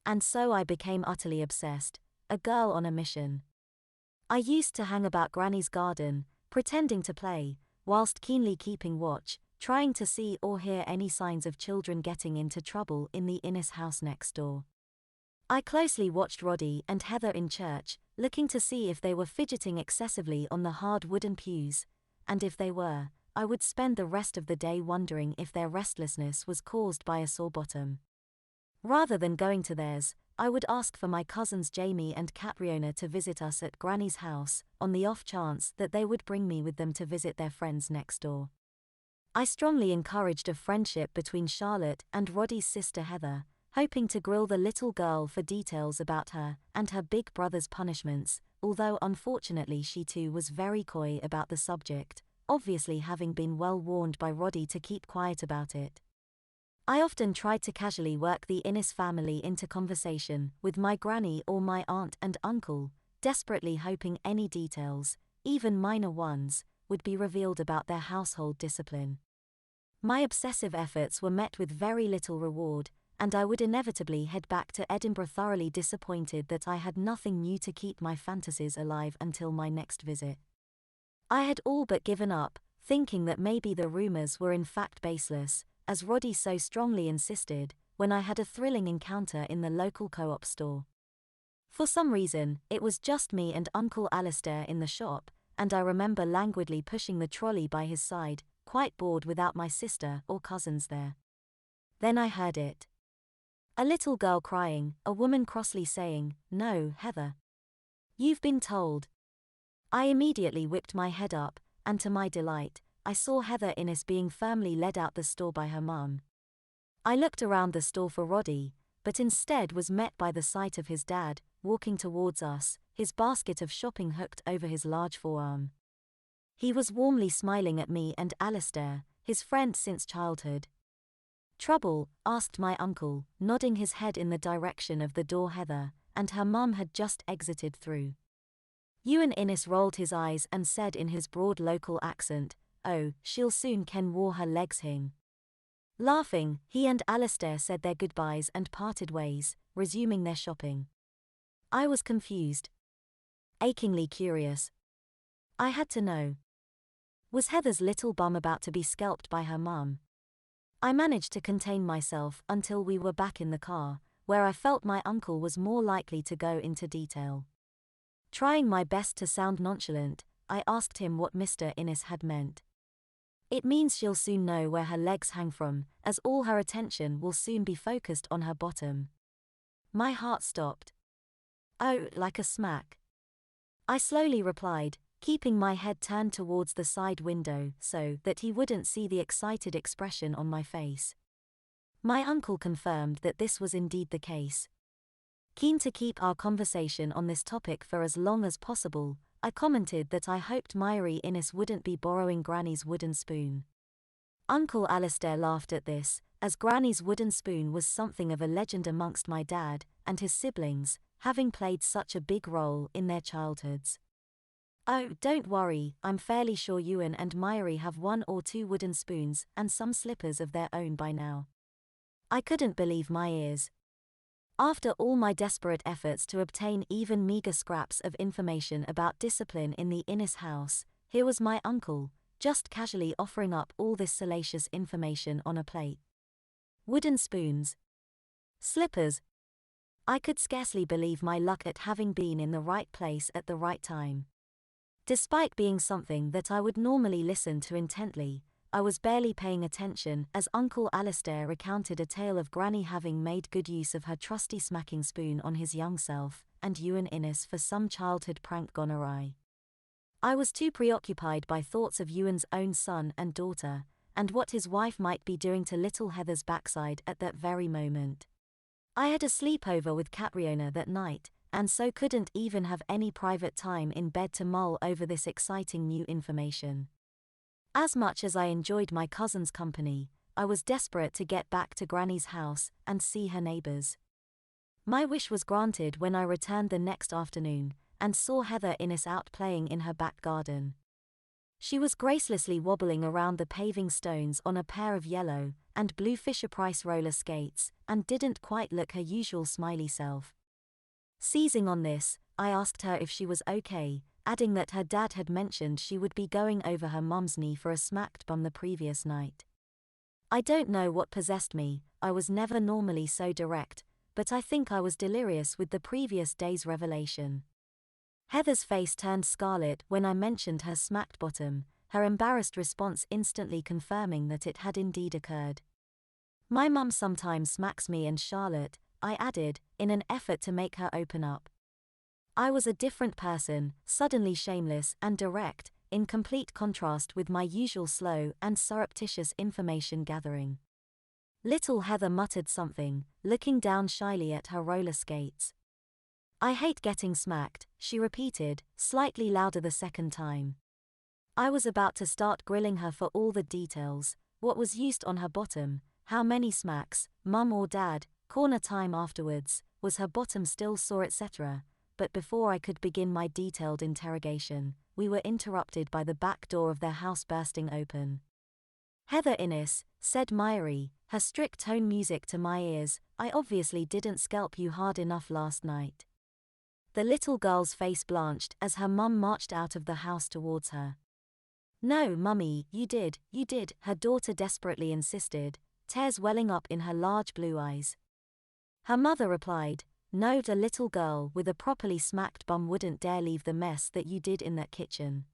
And so I became utterly obsessed, a girl on a mission. I used to hang about Granny's garden, pretending to play, whilst keenly keeping watch, trying to see or hear any signs of children getting into trouble in the Innes house next door. I closely watched Roddy and Heather in church, looking to see if they were fidgeting excessively on the hard wooden pews, and if they were, I would spend the rest of the day wondering if their restlessness was caused by a sore bottom. Rather than going to theirs, I would ask for my cousins Jamie and Catriona to visit us at Granny's house, on the off chance that they would bring me with them to visit their friends next door. I strongly encouraged a friendship between Charlotte and Roddy's sister Heather, hoping to grill the little girl for details about her and her big brother's punishments, although unfortunately she too was very coy about the subject, obviously having been well warned by Roddy to keep quiet about it. I often tried to casually work the Innes family into conversation with my granny or my aunt and uncle, desperately hoping any details, even minor ones, would be revealed about their household discipline. My obsessive efforts were met with very little reward, and I would inevitably head back to Edinburgh thoroughly disappointed that I had nothing new to keep my fantasies alive until my next visit. I had all but given up, thinking that maybe the rumours were in fact baseless, as Roddy so strongly insisted, when I had a thrilling encounter in the local co-op store. For some reason, it was just me and Uncle Alistair in the shop, and I remember languidly pushing the trolley by his side, quite bored without my sister or cousins there. Then I heard it. A little girl crying, a woman crossly saying, "No, Heather. You've been told." I immediately whipped my head up, and to my delight, I saw Heather Innes being firmly led out the store by her mum. I looked around the store for Roddy, but instead was met by the sight of his dad, walking towards us, his basket of shopping hooked over his large forearm. He was warmly smiling at me and Alistair, his friend since childhood. "Trouble?" asked my uncle, nodding his head in the direction of the door Heather and her mum had just exited through. Ewan Innes rolled his eyes and said in his broad local accent, "Oh, she'll soon ken wore her legs hing." Laughing, he and Alistair said their goodbyes and parted ways, resuming their shopping. I was confused. Achingly curious. I had to know. Was Heather's little bum about to be scalped by her mum? I managed to contain myself until we were back in the car, where I felt my uncle was more likely to go into detail. Trying my best to sound nonchalant, I asked him what Mr. Innes had meant. "It means she'll soon know where her legs hang from, as all her attention will soon be focused on her bottom." My heart stopped. "Oh, like a smack?" I slowly replied, keeping my head turned towards the side window so that he wouldn't see the excited expression on my face. My uncle confirmed that this was indeed the case. Keen to keep our conversation on this topic for as long as possible, I commented that I hoped Myri Innes wouldn't be borrowing Granny's wooden spoon. Uncle Alistair laughed at this, as Granny's wooden spoon was something of a legend amongst my dad and his siblings, having played such a big role in their childhoods. "Oh, don't worry, I'm fairly sure Ewan and Myri have 1 or 2 wooden spoons and some slippers of their own by now." I couldn't believe my ears. After all my desperate efforts to obtain even meager scraps of information about discipline in the Innes house, here was my uncle, just casually offering up all this salacious information on a plate. Wooden spoons. Slippers. I could scarcely believe my luck at having been in the right place at the right time. Despite being something that I would normally listen to intently, I was barely paying attention as Uncle Alistair recounted a tale of Granny having made good use of her trusty smacking spoon on his young self, and Ewan Innes for some childhood prank gone awry. I was too preoccupied by thoughts of Ewan's own son and daughter, and what his wife might be doing to little Heather's backside at that very moment. I had a sleepover with Catriona that night, and so couldn't even have any private time in bed to mull over this exciting new information. As much as I enjoyed my cousin's company, I was desperate to get back to Granny's house and see her neighbours. My wish was granted when I returned the next afternoon, and saw Heather Innes out playing in her back garden. She was gracelessly wobbling around the paving stones on a pair of yellow and blue Fisher-Price roller skates, and didn't quite look her usual smiley self. Seizing on this, I asked her if she was okay, adding that her dad had mentioned she would be going over her mum's knee for a smacked bum the previous night. I don't know what possessed me, I was never normally so direct, but I think I was delirious with the previous day's revelation. Heather's face turned scarlet when I mentioned her smacked bottom, her embarrassed response instantly confirming that it had indeed occurred. My mum sometimes smacks me and Charlotte, I added, in an effort to make her open up. I was a different person, suddenly shameless and direct, in complete contrast with my usual slow and surreptitious information gathering. Little Heather muttered something, looking down shyly at her roller skates. I hate getting smacked, she repeated, slightly louder the second time. I was about to start grilling her for all the details, what was used on her bottom, how many smacks, mum or dad, corner time afterwards, was her bottom still sore etc., but before I could begin my detailed interrogation, we were interrupted by the back door of their house bursting open. "Heather Innes," said Myri, her strict tone music to my ears, "I obviously didn't scalp you hard enough last night." The little girl's face blanched as her mum marched out of the house towards her. "No, mummy, you did," her daughter desperately insisted, tears welling up in her large blue eyes. Her mother replied, "No, the little girl with a properly smacked bum wouldn't dare leave the mess that you did in that kitchen."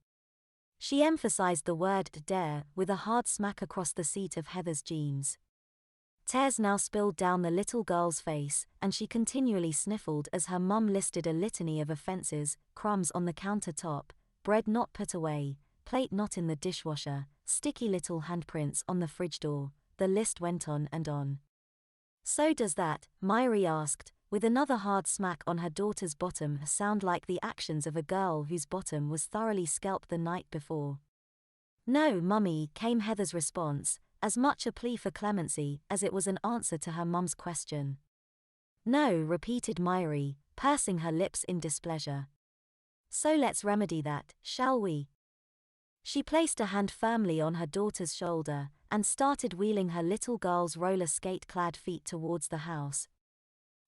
She emphasized the word dare with a hard smack across the seat of Heather's jeans. Tears now spilled down the little girl's face, and she continually sniffled as her mum listed a litany of offenses: crumbs on the countertop, bread not put away, plate not in the dishwasher, sticky little handprints on the fridge door. The list went on and on. "So does that," Myri asked, with another hard smack on her daughter's bottom, sound like the actions of a girl whose bottom was thoroughly scalped the night before? "No, mummy," came Heather's response, as much a plea for clemency as it was an answer to her mum's question. "No," repeated Myri, pursing her lips in displeasure. "So let's remedy that, shall we?" She placed a hand firmly on her daughter's shoulder and started wheeling her little girl's roller skate-clad feet towards the house.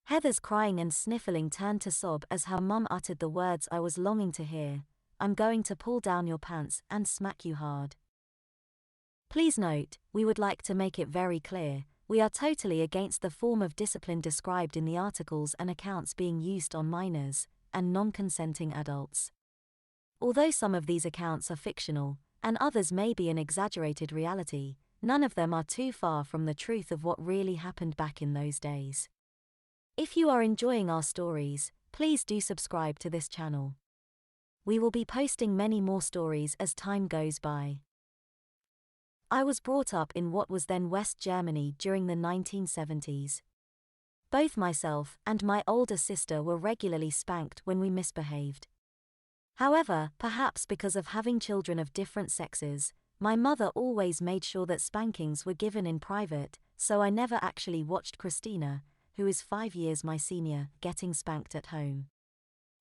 Heather's crying and sniffling turned to sob as her mum uttered the words I was longing to hear: "I'm going to pull down your pants and smack you hard." Please note, we would like to make it very clear, we are totally against the form of discipline described in the articles and accounts being used on minors and non-consenting adults. Although some of these accounts are fictional, and others may be an exaggerated reality, none of them are too far from the truth of what really happened back in those days. If you are enjoying our stories, please do subscribe to this channel. We will be posting many more stories as time goes by. I was brought up in what was then West Germany during the 1970s. Both myself and my older sister were regularly spanked when we misbehaved. However, perhaps because of having children of different sexes, my mother always made sure that spankings were given in private, so I never actually watched Christina, who is 5 years my senior, getting spanked at home.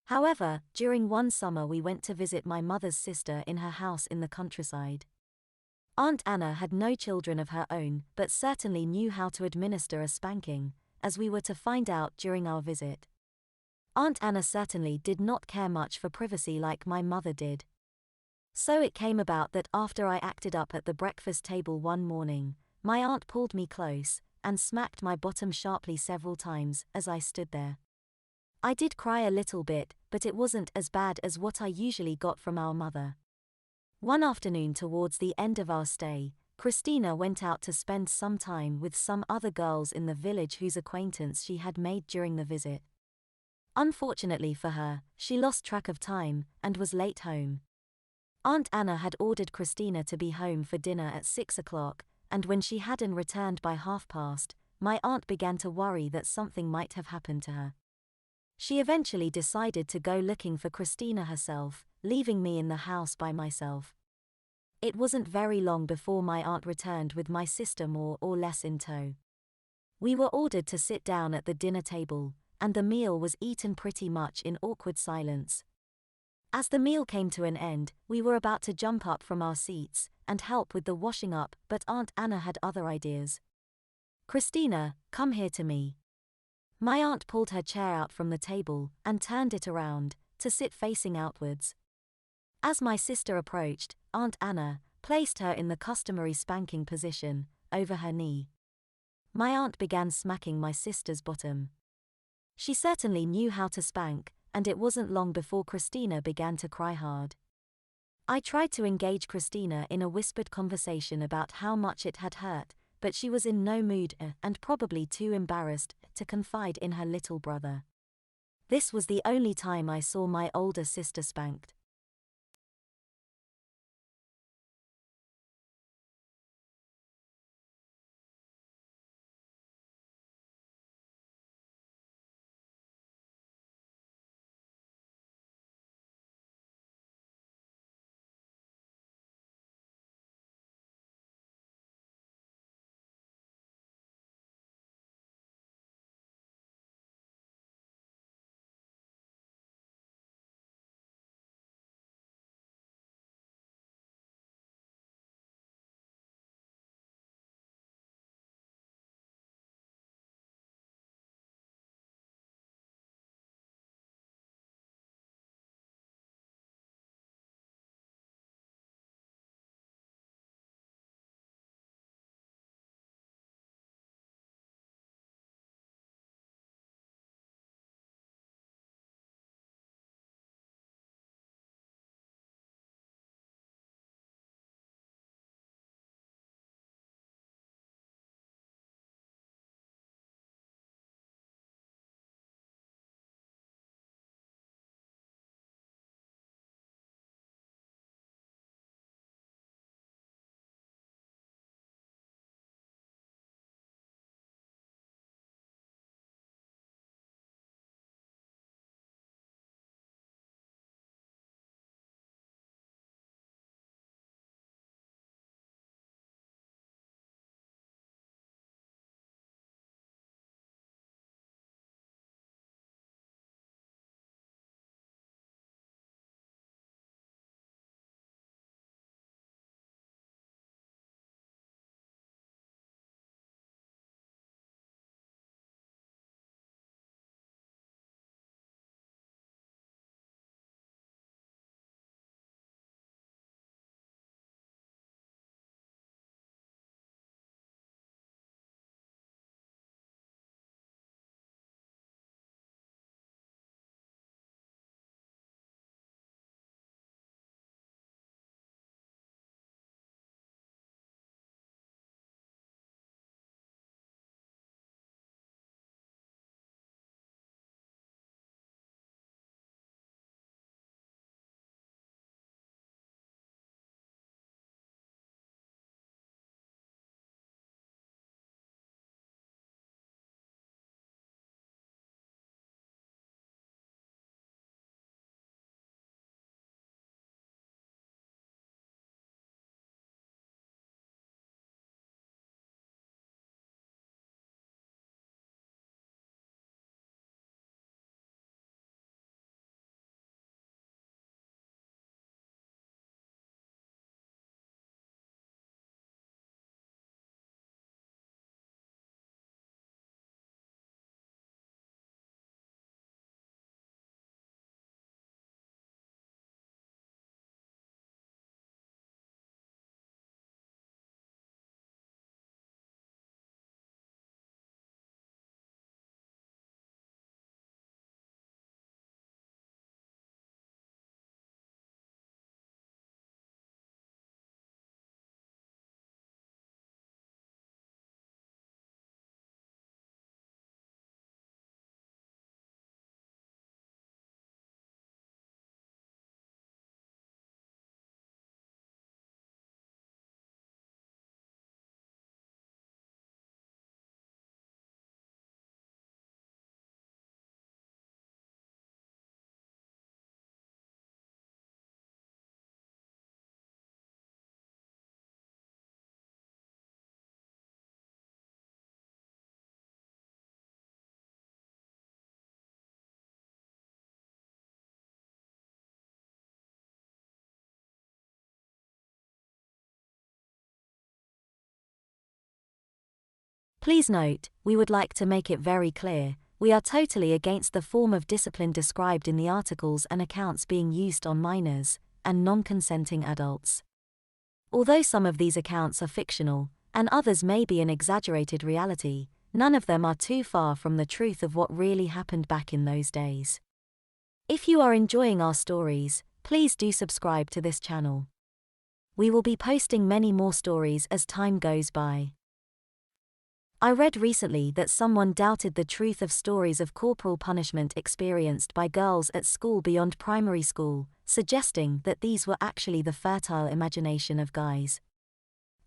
However, during one summer we went to visit my mother's sister in her house in the countryside. Aunt Anna had no children of her own, but certainly knew how to administer a spanking, as we were to find out during our visit. Aunt Anna certainly did not care much for privacy like my mother did. So it came about that after I acted up at the breakfast table one morning, my aunt pulled me close and smacked my bottom sharply several times as I stood there. I did cry a little bit, but it wasn't as bad as what I usually got from our mother. One afternoon towards the end of our stay, Christina went out to spend some time with some other girls in the village whose acquaintance she had made during the visit. Unfortunately for her, she lost track of time and was late home. Aunt Anna had ordered Christina to be home for dinner at 6 o'clock, and when she hadn't returned by 1:30, my aunt began to worry that something might have happened to her. She eventually decided to go looking for Christina herself, leaving me in the house by myself. It wasn't very long before my aunt returned with my sister more or less in tow. We were ordered to sit down at the dinner table, and the meal was eaten pretty much in awkward silence. As the meal came to an end, we were about to jump up from our seats and help with the washing up, but Aunt Anna had other ideas. "Christina, come here to me." My aunt pulled her chair out from the table and turned it around to sit facing outwards. As my sister approached, Aunt Anna placed her in the customary spanking position, over her knee. My aunt began smacking my sister's bottom. She certainly knew how to spank, and it wasn't long before Christina began to cry hard. I tried to engage Christina in a whispered conversation about how much it had hurt, but she was in no mood and probably too embarrassed to confide in her little brother. This was the only time I saw my older sister spanked. Please note, we would like to make it very clear, we are totally against the form of discipline described in the articles and accounts being used on minors and non-consenting adults. Although some of these accounts are fictional, and others may be an exaggerated reality, none of them are too far from the truth of what really happened back in those days. If you are enjoying our stories, please do subscribe to this channel. We will be posting many more stories as time goes by. I read recently that someone doubted the truth of stories of corporal punishment experienced by girls at school beyond primary school, suggesting that these were actually the fertile imagination of guys.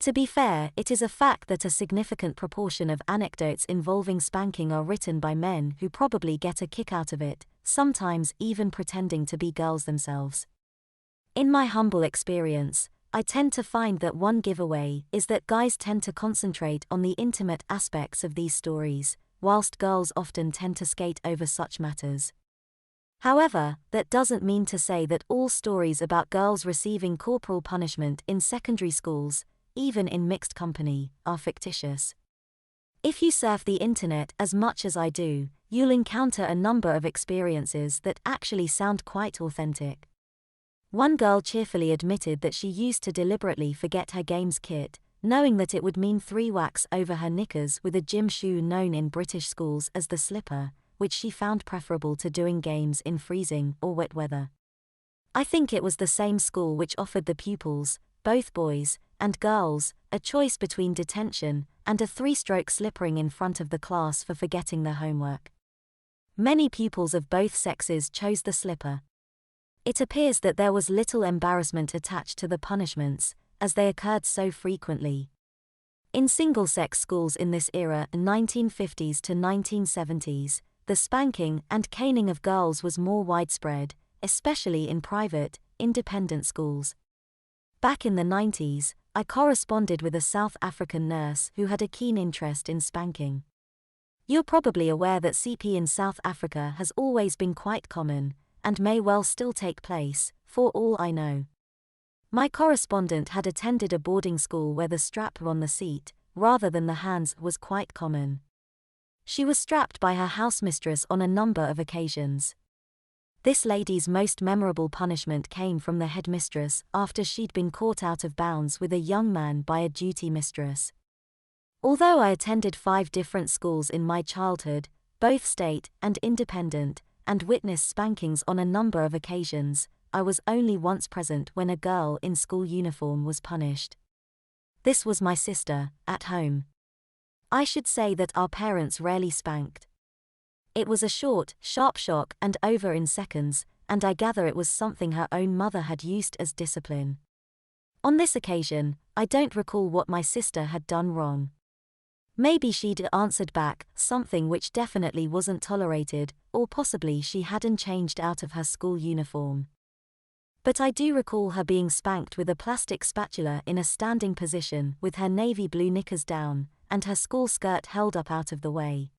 To be fair, it is a fact that a significant proportion of anecdotes involving spanking are written by men who probably get a kick out of it, sometimes even pretending to be girls themselves. In my humble experience, I tend to find that one giveaway is that guys tend to concentrate on the intimate aspects of these stories, whilst girls often tend to skate over such matters. However, that doesn't mean to say that all stories about girls receiving corporal punishment in secondary schools, even in mixed company, are fictitious. If you surf the internet as much as I do, you'll encounter a number of experiences that actually sound quite authentic. One girl cheerfully admitted that she used to deliberately forget her games kit, knowing that it would mean 3 whacks over her knickers with a gym shoe known in British schools as the slipper, which she found preferable to doing games in freezing or wet weather. I think it was the same school which offered the pupils, both boys and girls, a choice between detention and a 3-stroke slippering in front of the class for forgetting their homework. Many pupils of both sexes chose the slipper. It appears that there was little embarrassment attached to the punishments, as they occurred so frequently. In single-sex schools in this era, 1950s to 1970s, the spanking and caning of girls was more widespread, especially in private, independent schools. Back in the 90s, I corresponded with a South African nurse who had a keen interest in spanking. You're probably aware that CP in South Africa has always been quite common, and may well still take place, for all I know. My correspondent had attended a boarding school where the strap on the seat, rather than the hands, was quite common. She was strapped by her housemistress on a number of occasions. This lady's most memorable punishment came from the headmistress after she'd been caught out of bounds with a young man by a duty mistress. Although I attended 5 different schools in my childhood, both state and independent, and witnessed spankings on a number of occasions, I was only once present when a girl in school uniform was punished. This was my sister, at home. I should say that our parents rarely spanked. It was a short, sharp shock and over in seconds, and I gather it was something her own mother had used as discipline. On this occasion, I don't recall what my sister had done wrong. Maybe she'd answered back something which definitely wasn't tolerated, or possibly she hadn't changed out of her school uniform. But I do recall her being spanked with a plastic spatula in a standing position with her navy blue knickers down, and her school skirt held up out of the way.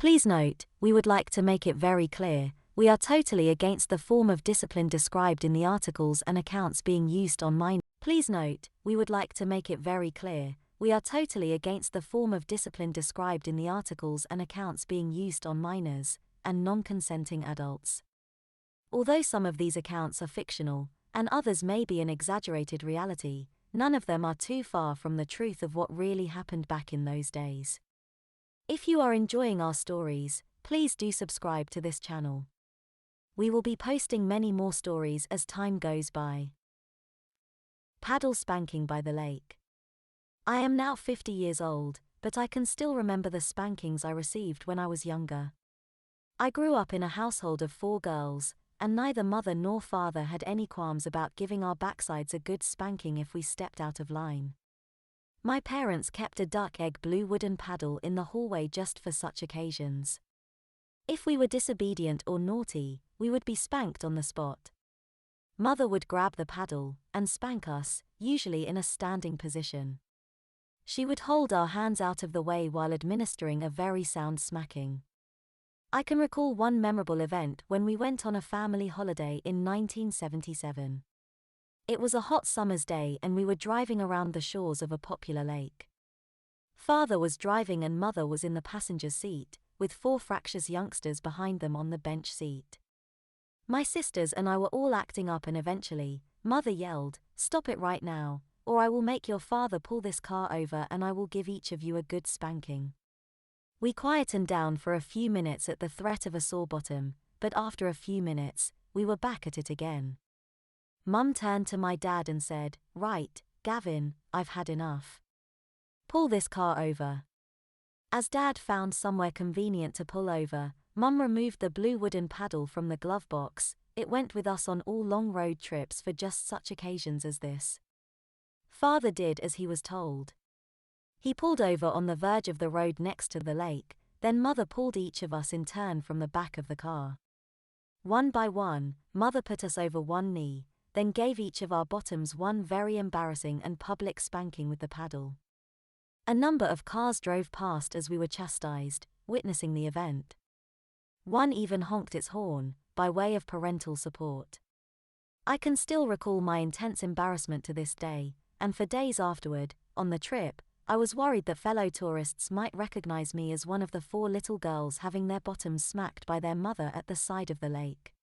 Please note, we would like to make it very clear, we are totally against the form of discipline described in the articles and accounts being used on minors. Please note, we would like to make it very clear, we are totally against the form of discipline described in the articles and accounts being used on minors and non-consenting adults. Although some of these accounts are fictional, and others may be an exaggerated reality, none of them are too far from the truth of what really happened back in those days. If you are enjoying our stories, please do subscribe to this channel. We will be posting many more stories as time goes by. Paddle spanking by the lake. I am now 50 years old, but I can still remember the spankings I received when I was younger. I grew up in a household of 4 girls, and neither mother nor father had any qualms about giving our backsides a good spanking if we stepped out of line. My parents kept a duck egg blue wooden paddle in the hallway just for such occasions. If we were disobedient or naughty, we would be spanked on the spot. Mother would grab the paddle and spank us, usually in a standing position. She would hold our hands out of the way while administering a very sound smacking. I can recall one memorable event when we went on a family holiday in 1977. It was a hot summer's day and we were driving around the shores of a popular lake. Father was driving and mother was in the passenger seat, with 4 fractious youngsters behind them on the bench seat. My sisters and I were all acting up and eventually, mother yelled, "Stop it right now, or I will make your father pull this car over and I will give each of you a good spanking." We quietened down for a few minutes at the threat of a sore bottom, but after a few minutes, we were back at it again. Mum turned to my dad and said, "Right, Gavin, I've had enough. Pull this car over." As Dad found somewhere convenient to pull over, Mum removed the blue wooden paddle from the glove box. It went with us on all long road trips for just such occasions as this. Father did as he was told. He pulled over on the verge of the road next to the lake, then Mother pulled each of us in turn from the back of the car. One by one, Mother put us over one knee, then gave each of our bottoms one very embarrassing and public spanking with the paddle. A number of cars drove past as we were chastised, witnessing the event. One even honked its horn, by way of parental support. I can still recall my intense embarrassment to this day, and for days afterward, on the trip, I was worried that fellow tourists might recognize me as one of the 4 little girls having their bottoms smacked by their mother at the side of the lake.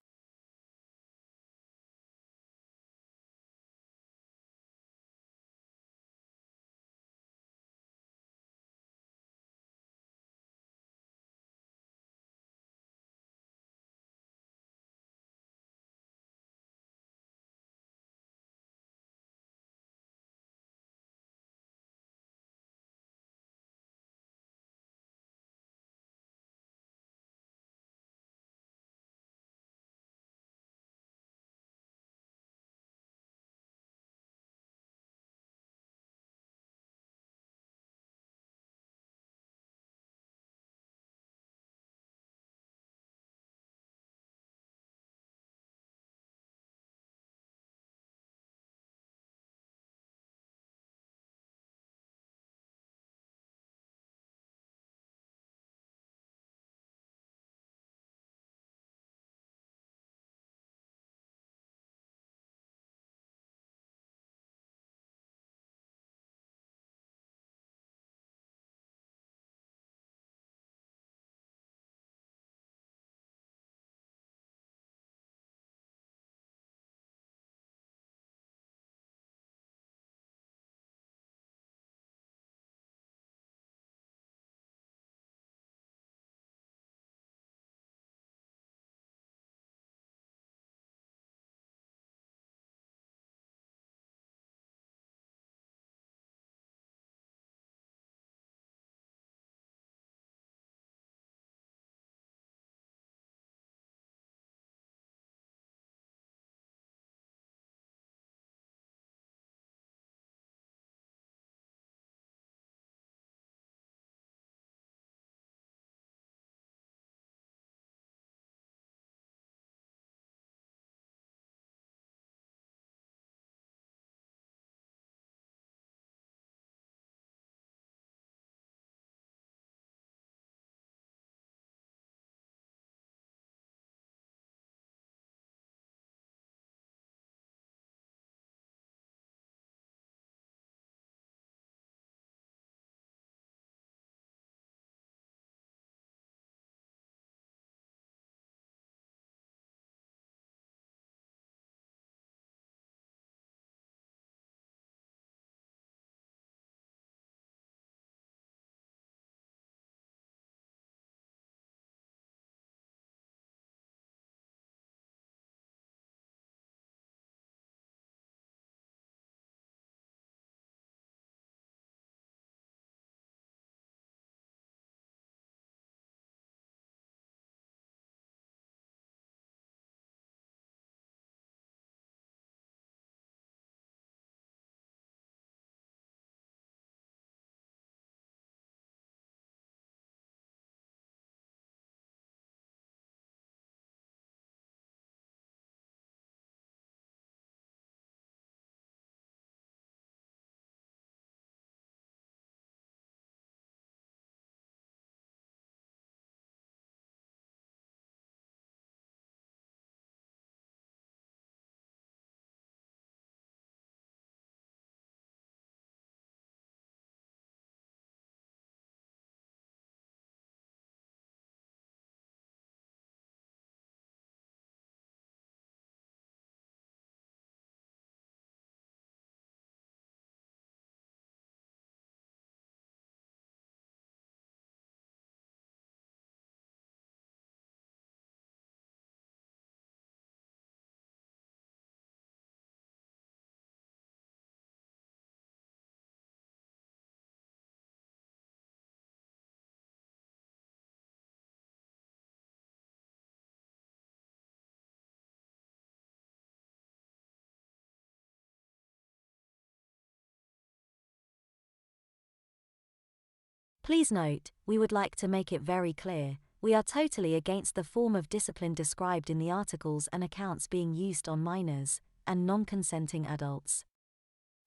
Please note, we would like to make it very clear, we are totally against the form of discipline described in the articles and accounts being used on minors and non-consenting adults.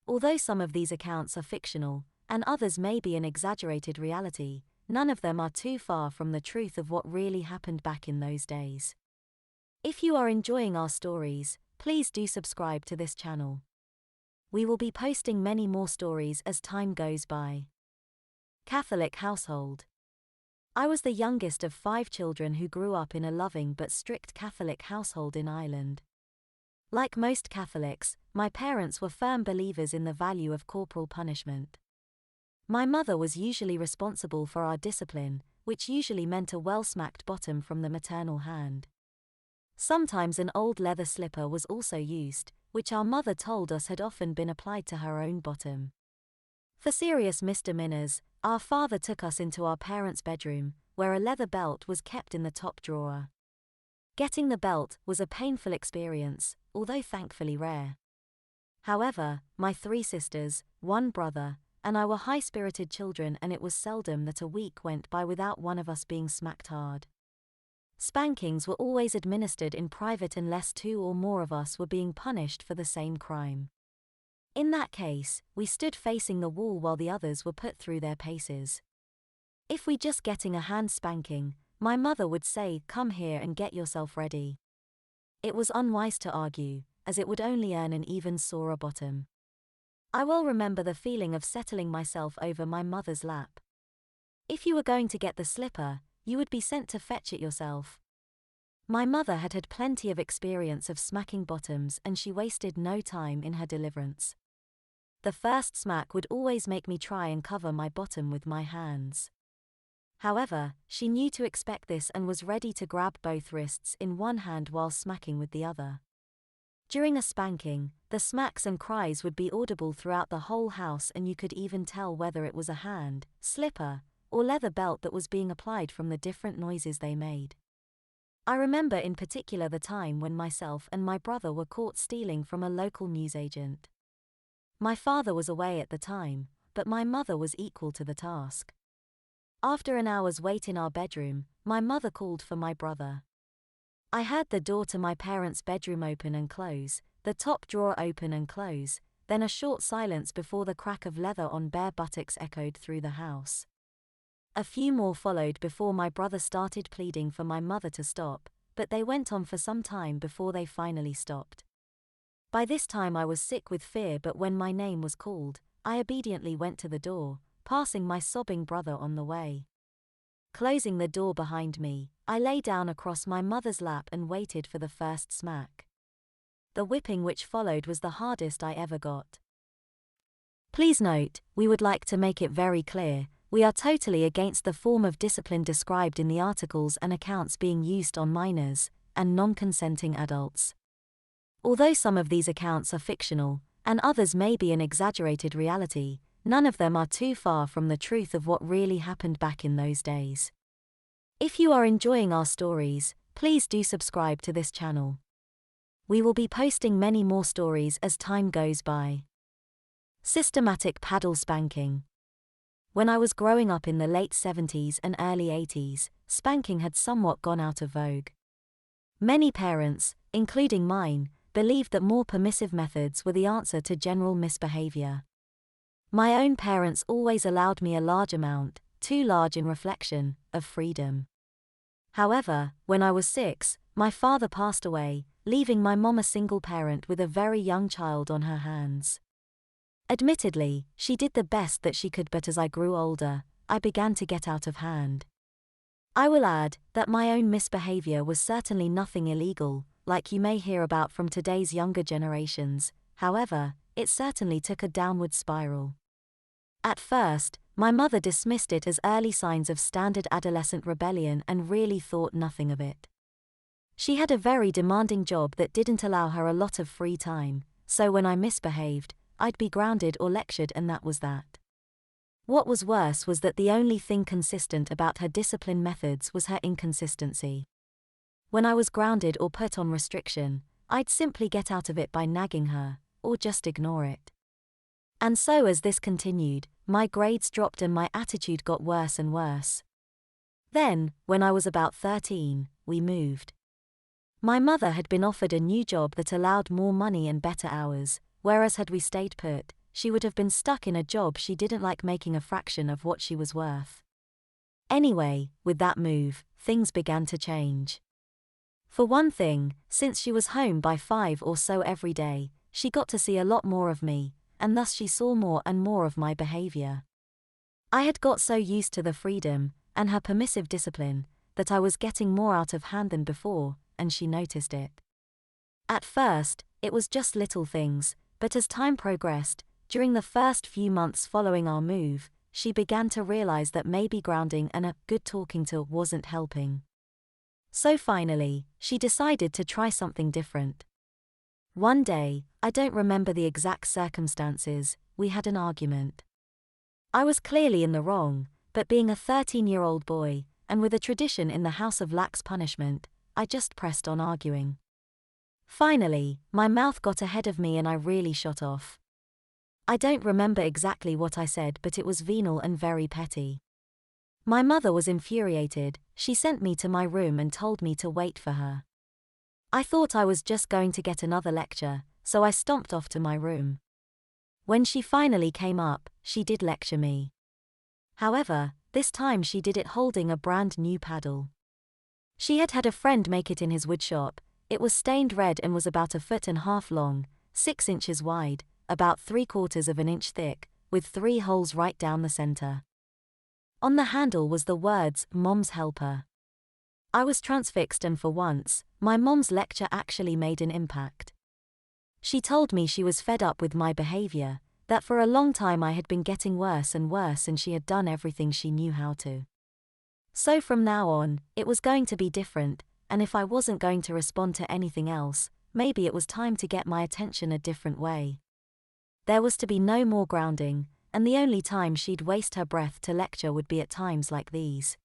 Although some of these accounts are fictional, and others may be an exaggerated reality, none of them are too far from the truth of what really happened back in those days. If you are enjoying our stories, please do subscribe to this channel. We will be posting many more stories as time goes by. Catholic household. I was the youngest of 5 children who grew up in a loving but strict Catholic household in Ireland. Like most Catholics, my parents were firm believers in the value of corporal punishment. My mother was usually responsible for our discipline, which usually meant a well-smacked bottom from the maternal hand. Sometimes an old leather slipper was also used, which our mother told us had often been applied to her own bottom. For serious misdemeanors, our father took us into our parents' bedroom, where a leather belt was kept in the top drawer. Getting the belt was a painful experience, although thankfully rare. However, my 3 sisters, 1 brother, and I were high-spirited children, and it was seldom that a week went by without one of us being smacked hard. Spankings were always administered in private unless 2 or more of us were being punished for the same crime. In that case, we stood facing the wall while the others were put through their paces. If we just getting a hand spanking, my mother would say, "Come here and get yourself ready." It was unwise to argue, as it would only earn an even sorer bottom. I well remember the feeling of settling myself over my mother's lap. If you were going to get the slipper, you would be sent to fetch it yourself. My mother had had plenty of experience of smacking bottoms, and she wasted no time in her deliverance. The first smack would always make me try and cover my bottom with my hands. However, she knew to expect this and was ready to grab both wrists in one hand while smacking with the other. During a spanking, the smacks and cries would be audible throughout the whole house, and you could even tell whether it was a hand, slipper, or leather belt that was being applied from the different noises they made. I remember in particular the time when myself and my brother were caught stealing from a local newsagent. My father was away at the time, but my mother was equal to the task. After an hour's wait in our bedroom, my mother called for my brother. I heard the door to my parents' bedroom open and close, the top drawer open and close, then a short silence before the crack of leather on bare buttocks echoed through the house. A few more followed before my brother started pleading for my mother to stop, but they went on for some time before they finally stopped. By this time I was sick with fear, but when my name was called, I obediently went to the door, passing my sobbing brother on the way. Closing the door behind me, I lay down across my mother's lap and waited for the first smack. The whipping which followed was the hardest I ever got. Please note, we would like to make it very clear, we are totally against the form of discipline described in the articles and accounts being used on minors and non-consenting adults. Although some of these accounts are fictional, and others may be an exaggerated reality, none of them are too far from the truth of what really happened back in those days. If you are enjoying our stories, please do subscribe to this channel. We will be posting many more stories as time goes by. Systematic paddle spanking. When I was growing up in the late 70s and early 80s, spanking had somewhat gone out of vogue. Many parents, including mine, believed that more permissive methods were the answer to general misbehavior. My own parents always allowed me a large amount, too large in reflection, of freedom. However, when I was 6, my father passed away, leaving my mom a single parent with a very young child on her hands. Admittedly, she did the best that she could, but as I grew older, I began to get out of hand. I will add that my own misbehavior was certainly nothing illegal, like you may hear about from today's younger generations. However, it certainly took a downward spiral. At first, my mother dismissed it as early signs of standard adolescent rebellion and really thought nothing of it. She had a very demanding job that didn't allow her a lot of free time, so when I misbehaved, I'd be grounded or lectured, and that was that. What was worse was that the only thing consistent about her discipline methods was her inconsistency. When I was grounded or put on restriction, I'd simply get out of it by nagging her, or just ignore it. And so as this continued, my grades dropped and my attitude got worse and worse. Then, when I was about 13, we moved. My mother had been offered a new job that allowed more money and better hours, whereas had we stayed put, she would have been stuck in a job she didn't like, making a fraction of what she was worth. Anyway, with that move, things began to change. For one thing, since she was home by 5 or so every day, she got to see a lot more of me, and thus she saw more and more of my behavior. I had got so used to the freedom, and her permissive discipline, that I was getting more out of hand than before, and she noticed it. At first, it was just little things, but as time progressed, during the first few months following our move, she began to realize that maybe grounding and a good talking to wasn't helping. So finally, she decided to try something different. One day, I don't remember the exact circumstances, we had an argument. I was clearly in the wrong, but being a 13-year-old boy, and with a tradition in the house of lax punishment, I just pressed on arguing. Finally, my mouth got ahead of me and I really shot off. I don't remember exactly what I said, but it was venal and very petty. My mother was infuriated. She sent me to my room and told me to wait for her. I thought I was just going to get another lecture, so I stomped off to my room. When she finally came up, she did lecture me. However, this time she did it holding a brand new paddle. She had had a friend make it in his woodshop. It was stained red and was about 1.5 feet long, 6 inches wide, about 3/4 of an inch thick, with 3 holes right down the center. On the handle was the words, "Mom's Helper." I was transfixed, and for once, my mom's lecture actually made an impact. She told me she was fed up with my behavior, that for a long time I had been getting worse and worse and she had done everything she knew how to. So from now on, it was going to be different, and if I wasn't going to respond to anything else, maybe it was time to get my attention a different way. There was to be no more grounding, and the only time she'd waste her breath to lecture would be at times like these.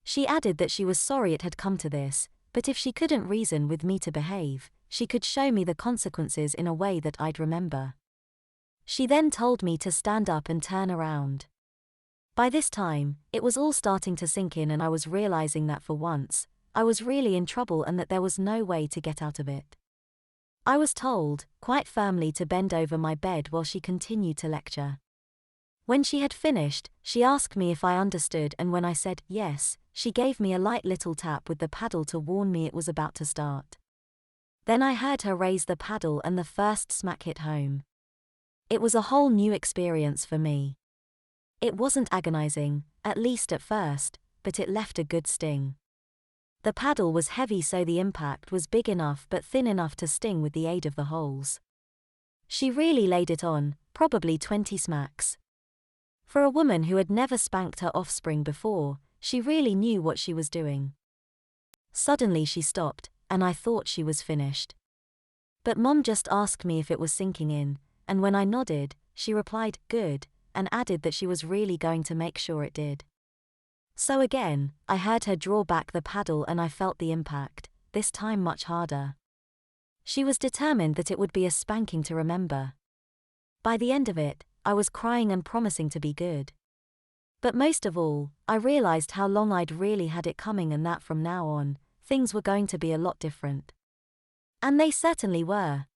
She added that she was sorry it had come to this, but if she couldn't reason with me to behave, she could show me the consequences in a way that I'd remember. She then told me to stand up and turn around. By this time, it was all starting to sink in and I was realizing that for once, I was really in trouble and that there was no way to get out of it. I was told, quite firmly, to bend over my bed while she continued to lecture. When she had finished, she asked me if I understood, and when I said yes, she gave me a light little tap with the paddle to warn me it was about to start. Then I heard her raise the paddle and the first smack hit home. It was a whole new experience for me. It wasn't agonizing, at least at first, but it left a good sting. The paddle was heavy, so the impact was big enough but thin enough to sting with the aid of the holes. She really laid it on, probably 20 smacks. For a woman who had never spanked her offspring before, she really knew what she was doing. Suddenly she stopped, and I thought she was finished. But Mom just asked me if it was sinking in, and when I nodded, she replied, "Good," and added that she was really going to make sure it did. So again, I heard her draw back the paddle and I felt the impact, this time much harder. She was determined that it would be a spanking to remember. By the end of it, I was crying and promising to be good. But most of all, I realized how long I'd really had it coming and that from now on, things were going to be a lot different. And they certainly were.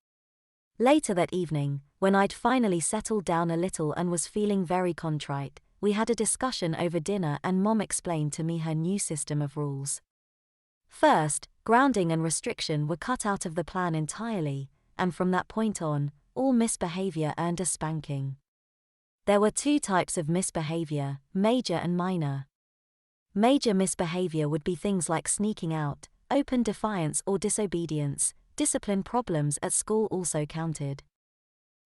Later that evening, when I'd finally settled down a little and was feeling very contrite, we had a discussion over dinner and Mom explained to me her new system of rules. First, grounding and restriction were cut out of the plan entirely, and from that point on, all misbehavior earned a spanking. There were 2 types of misbehavior, major and minor. Major misbehavior would be things like sneaking out, open defiance or disobedience. Discipline problems at school also counted.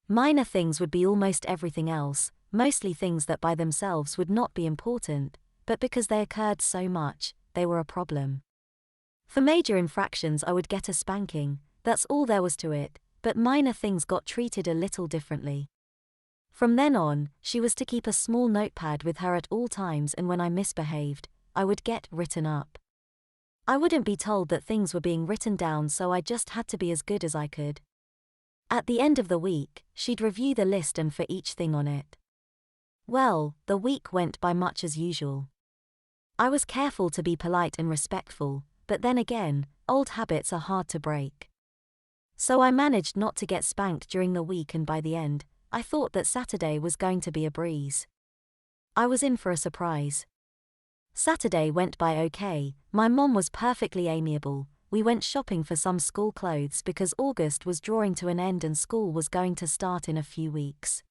Minor things would be almost everything else, mostly things that by themselves would not be important, but because they occurred so much, they were a problem. For major infractions I would get a spanking, that's all there was to it, but minor things got treated a little differently. From then on, she was to keep a small notepad with her at all times, and when I misbehaved, I would get written up. I wouldn't be told that things were being written down, so I just had to be as good as I could. At the end of the week, she'd review the list and for each thing on it. Well, the week went by much as usual. I was careful to be polite and respectful, but then again, old habits are hard to break. So I managed not to get spanked during the week, and by the end, I thought that Saturday was going to be a breeze. I was in for a surprise. Saturday went by okay. My mom was perfectly amiable. We went shopping for some school clothes because August was drawing to an end and school was going to start in a few weeks.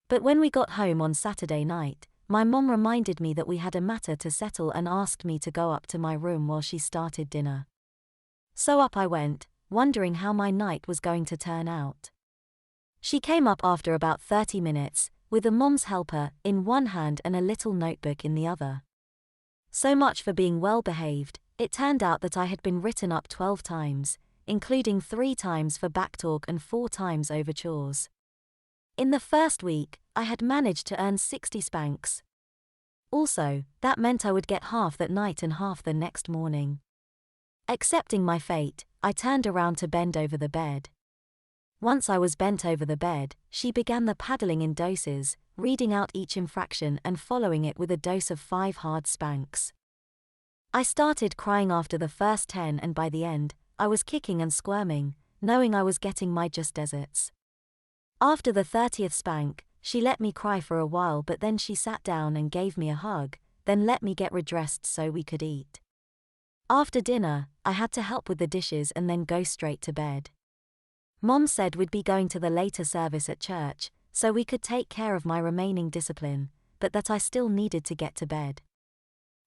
But when we got home on Saturday night, my mom reminded me that we had a matter to settle and asked me to go up to my room while she started dinner. So up I went, wondering how my night was going to turn out. She came up after about 30 minutes, with a mom's helper in one hand and a little notebook in the other. So much for being well behaved. It turned out that I had been written up 12 times, including 3 times for backtalk and 4 times over chores. In the first week, I had managed to earn 60 spanks. Also, that meant I would get half that night and half the next morning. Accepting my fate, I turned around to bend over the bed. Once I was bent over the bed, she began the paddling in doses, reading out each infraction and following it with a dose of 5 hard spanks. I started crying after the first 10, and by the end, I was kicking and squirming, knowing I was getting my just desserts. After the 30th spank, she let me cry for a while, but then she sat down and gave me a hug, then let me get redressed so we could eat. After dinner, I had to help with the dishes and then go straight to bed. Mom said we'd be going to the later service at church, so we could take care of my remaining discipline, but that I still needed to get to bed.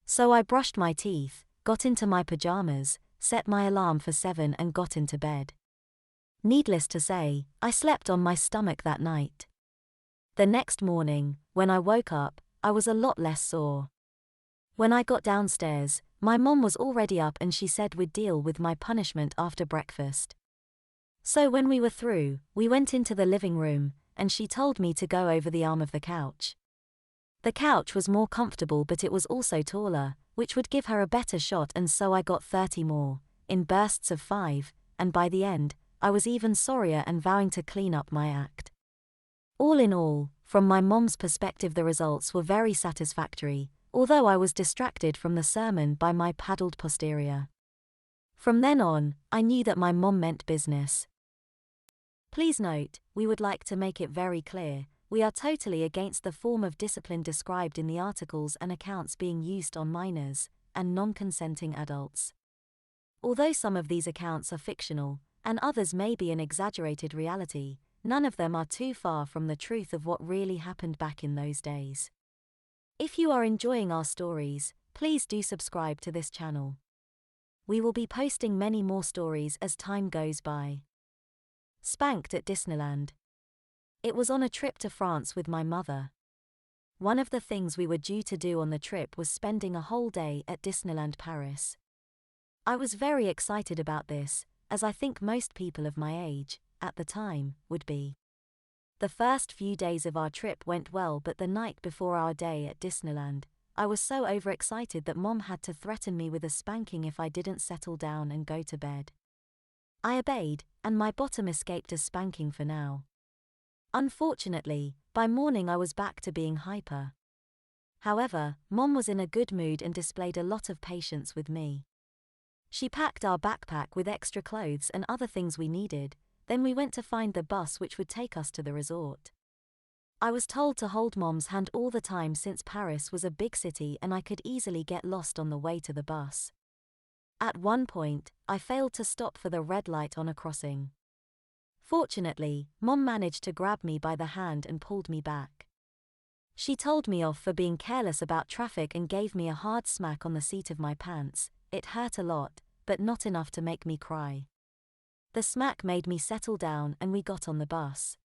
So I brushed my teeth, got into my pajamas, set my alarm for 7 and got into bed. Needless to say, I slept on my stomach that night. The next morning, when I woke up, I was a lot less sore. When I got downstairs, my mom was already up and she said we'd deal with my punishment after breakfast. So when we were through, we went into the living room, and she told me to go over the arm of the couch. The couch was more comfortable, but it was also taller, which would give her a better shot, and so I got 30 more, in bursts of 5, and by the end, I was even sorrier and vowing to clean up my act. All in all, from my mom's perspective, the results were very satisfactory, although I was distracted from the sermon by my paddled posterior. From then on, I knew that my mom meant business. Please note, we would like to make it very clear, we are totally against the form of discipline described in the articles and accounts being used on minors and non-consenting adults. Although some of these accounts are fictional, and others may be an exaggerated reality, none of them are too far from the truth of what really happened back in those days. If you are enjoying our stories, please do subscribe to this channel. We will be posting many more stories as time goes by. Spanked at Disneyland. It was on a trip to France with my mother. One of the things we were due to do on the trip was spending a whole day at Disneyland Paris. I was very excited about this, as I think most people of my age, at the time, would be. The first few days of our trip went well, but the night before our day at Disneyland, I was so overexcited that Mom had to threaten me with a spanking if I didn't settle down and go to bed. I obeyed, and my bottom escaped a spanking for now. Unfortunately, by morning I was back to being hyper. However, Mom was in a good mood and displayed a lot of patience with me. She packed our backpack with extra clothes and other things we needed, then we went to find the bus which would take us to the resort. I was told to hold Mom's hand all the time since Paris was a big city and I could easily get lost on the way to the bus. At one point, I failed to stop for the red light on a crossing. Fortunately, Mom managed to grab me by the hand and pulled me back. She told me off for being careless about traffic and gave me a hard smack on the seat of my pants. It hurt a lot, but not enough to make me cry. The smack made me settle down and we got on the bus.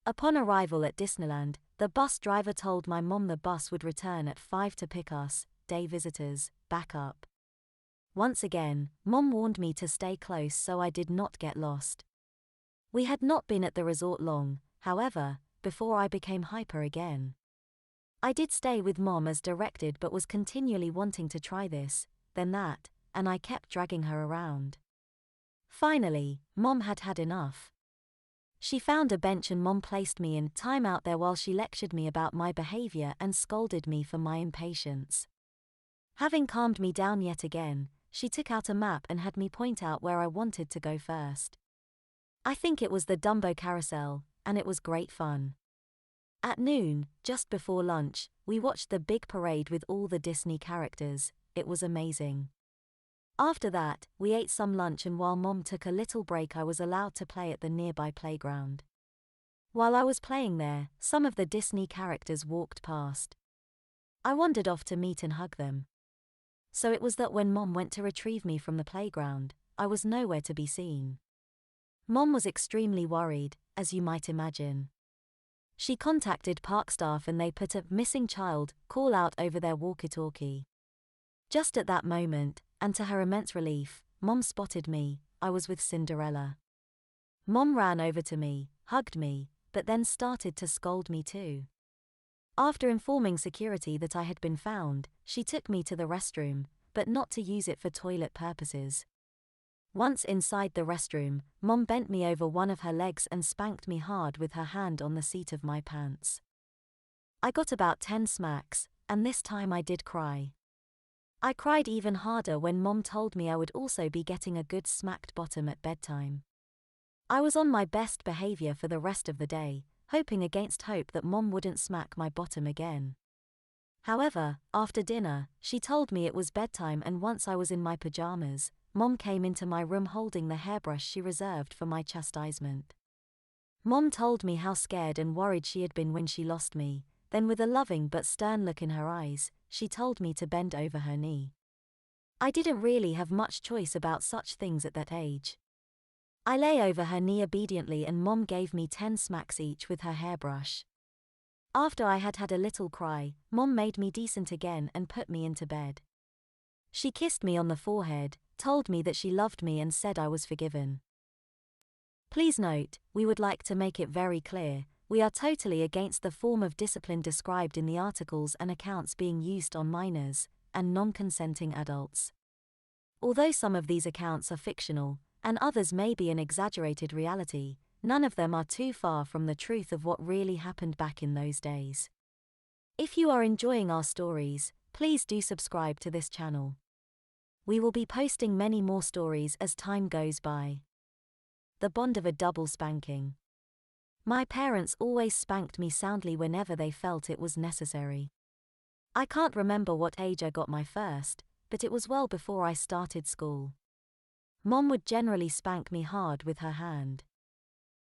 Upon arrival at Disneyland, the bus driver told my mom the bus would return at 5 to pick us, day visitors, back up. Once again, Mom warned me to stay close so I did not get lost. We had not been at the resort long, however, before I became hyper again. I did stay with Mom as directed but was continually wanting to try this, then that, and I kept dragging her around. Finally, Mom had had enough. She found a bench and Mom placed me in time out there while she lectured me about my behavior and scolded me for my impatience. Having calmed me down yet again, she took out a map and had me point out where I wanted to go first. I think it was the Dumbo Carousel, and it was great fun. At noon, just before lunch, we watched the big parade with all the Disney characters. It was amazing. After that, we ate some lunch, and while Mom took a little break, I was allowed to play at the nearby playground. While I was playing there, some of the Disney characters walked past. I wandered off to meet and hug them. So it was that when Mom went to retrieve me from the playground, I was nowhere to be seen. Mom was extremely worried, as you might imagine. She contacted park staff and they put a missing child call out over their walkie-talkie. Just at that moment, and to her immense relief, Mom spotted me. I was with Cinderella. Mom ran over to me, hugged me, but then started to scold me too. After informing security that I had been found, she took me to the restroom, but not to use it for toilet purposes. Once inside the restroom, Mom bent me over one of her legs and spanked me hard with her hand on the seat of my pants. I got about 10 smacks, and this time I did cry. I cried even harder when Mom told me I would also be getting a good smacked bottom at bedtime. I was on my best behavior for the rest of the day, hoping against hope that Mom wouldn't smack my bottom again. However, after dinner, she told me it was bedtime, and once I was in my pajamas, Mom came into my room holding the hairbrush she reserved for my chastisement. Mom told me how scared and worried she had been when she lost me, then with a loving but stern look in her eyes, she told me to bend over her knee. I didn't really have much choice about such things at that age. I lay over her knee obediently and Mom gave me 10 smacks each with her hairbrush. After I had had a little cry, Mom made me decent again and put me into bed. She kissed me on the forehead, told me that she loved me and said I was forgiven. Please note, we would like to make it very clear, we are totally against the form of discipline described in the articles and accounts being used on minors and non-consenting adults. Although some of these accounts are fictional, and others may be an exaggerated reality, none of them are too far from the truth of what really happened back in those days. If you are enjoying our stories, please do subscribe to this channel. We will be posting many more stories as time goes by. The bond of a double spanking. My parents always spanked me soundly whenever they felt it was necessary. I can't remember what age I got my first, but it was well before I started school. Mom would generally spank me hard with her hand.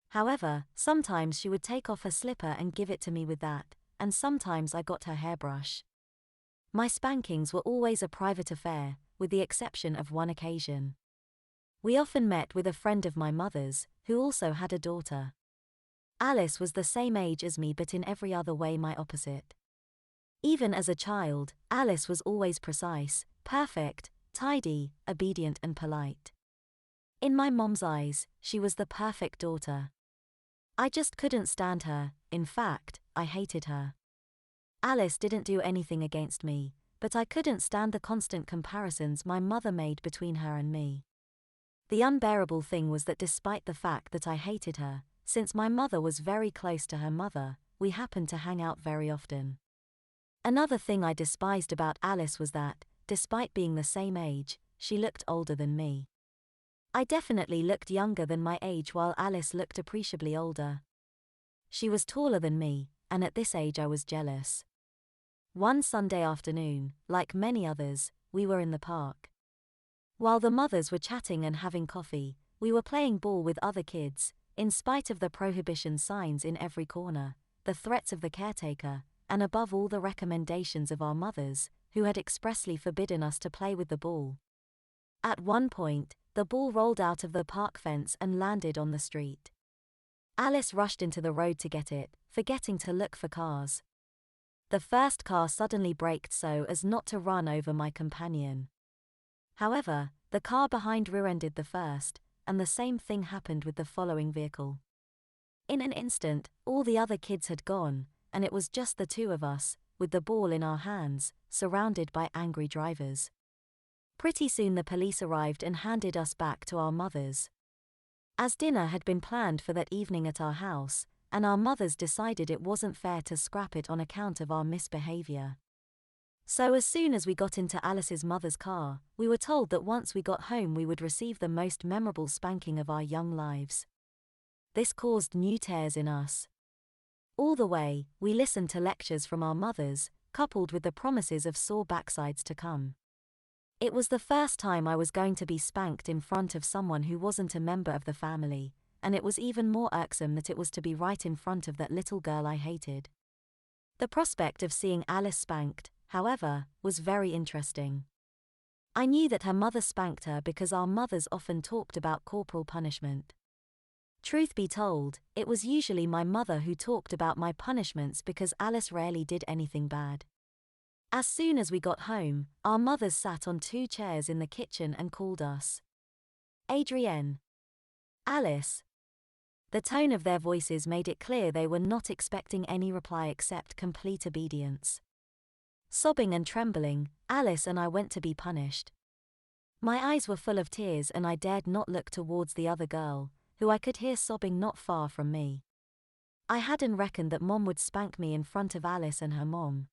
However, sometimes she would take off her slipper and give it to me with that, and sometimes I got her hairbrush. My spankings were always a private affair, with the exception of one occasion. We often met with a friend of my mother's, who also had a daughter. Alice was the same age as me but in every other way my opposite. Even as a child, Alice was always precise, perfect, tidy, obedient and polite. In my mom's eyes, she was the perfect daughter. I just couldn't stand her, in fact, I hated her. Alice didn't do anything against me, but I couldn't stand the constant comparisons my mother made between her and me. The unbearable thing was that despite the fact that I hated her, since my mother was very close to her mother, we happened to hang out very often. Another thing I despised about Alice was that, despite being the same age, she looked older than me. I definitely looked younger than my age while Alice looked appreciably older. She was taller than me, and at this age I was jealous. One Sunday afternoon, like many others, we were in the park. While the mothers were chatting and having coffee, we were playing ball with other kids, in spite of the prohibition signs in every corner, the threats of the caretaker, and above all the recommendations of our mothers, who had expressly forbidden us to play with the ball. At one point, the ball rolled out of the park fence and landed on the street. Alice rushed into the road to get it, forgetting to look for cars. The first car suddenly braked so as not to run over my companion. However, the car behind rear-ended the first, and the same thing happened with the following vehicle. In an instant, all the other kids had gone, and it was just the two of us, with the ball in our hands, surrounded by angry drivers. Pretty soon the police arrived and handed us back to our mothers. As dinner had been planned for that evening at our house, and our mothers decided it wasn't fair to scrap it on account of our misbehavior. So as soon as we got into Alice's mother's car, we were told that once we got home we would receive the most memorable spanking of our young lives. This caused new tears in us. All the way, we listened to lectures from our mothers, coupled with the promises of sore backsides to come. It was the first time I was going to be spanked in front of someone who wasn't a member of the family, and it was even more irksome that it was to be right in front of that little girl I hated. The prospect of seeing Alice spanked, however, was very interesting. I knew that her mother spanked her because our mothers often talked about corporal punishment. Truth be told, it was usually my mother who talked about my punishments because Alice rarely did anything bad. As soon as we got home, our mothers sat on 2 chairs in the kitchen and called us Adrienne, Alice. The tone of their voices made it clear they were not expecting any reply except complete obedience. Sobbing and trembling, Alice and I went to be punished. My eyes were full of tears and I dared not look towards the other girl, who I could hear sobbing not far from me. I hadn't reckoned that Mom would spank me in front of Alice and her mom.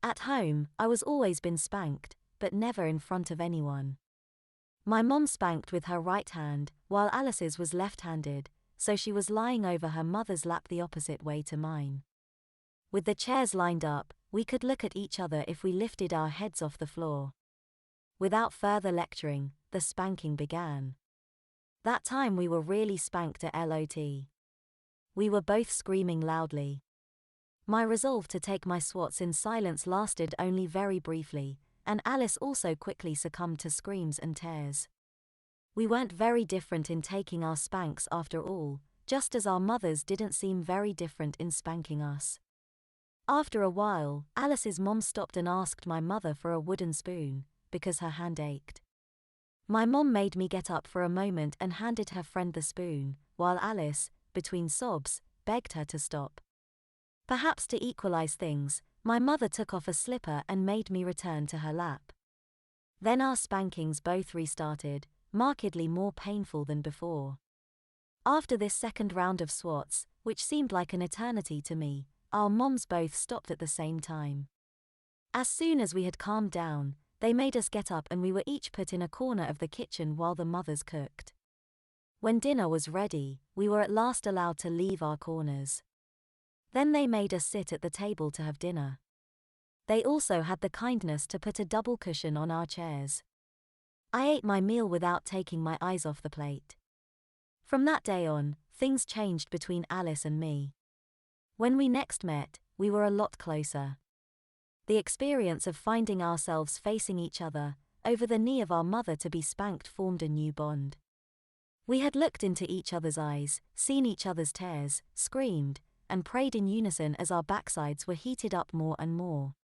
At home, I was always been spanked, but never in front of anyone. My mom spanked with her right hand, while Alice's was left-handed, so she was lying over her mother's lap the opposite way to mine. With the chairs lined up, we could look at each other if we lifted our heads off the floor. Without further lecturing, the spanking began. That time we were really spanked a lot. We were both screaming loudly. My resolve to take my swats in silence lasted only very briefly, and Alice also quickly succumbed to screams and tears. We weren't very different in taking our spanks after all, just as our mothers didn't seem very different in spanking us. After a while, Alice's mom stopped and asked my mother for a wooden spoon, because her hand ached. My mom made me get up for a moment and handed her friend the spoon, while Alice, between sobs, begged her to stop. Perhaps to equalize things, my mother took off a slipper and made me return to her lap. Then our spankings both restarted, markedly more painful than before. After this second round of swats, which seemed like an eternity to me, our moms both stopped at the same time. As soon as we had calmed down, they made us get up and we were each put in a corner of the kitchen while the mothers cooked. When dinner was ready, we were at last allowed to leave our corners. Then they made us sit at the table to have dinner. They also had the kindness to put a double cushion on our chairs. I ate my meal without taking my eyes off the plate. From that day on, things changed between Alice and me. When we next met, we were a lot closer. The experience of finding ourselves facing each other, over the knee of our mother to be spanked formed a new bond. We had looked into each other's eyes, seen each other's tears, screamed, and prayed in unison as our backsides were heated up more and more.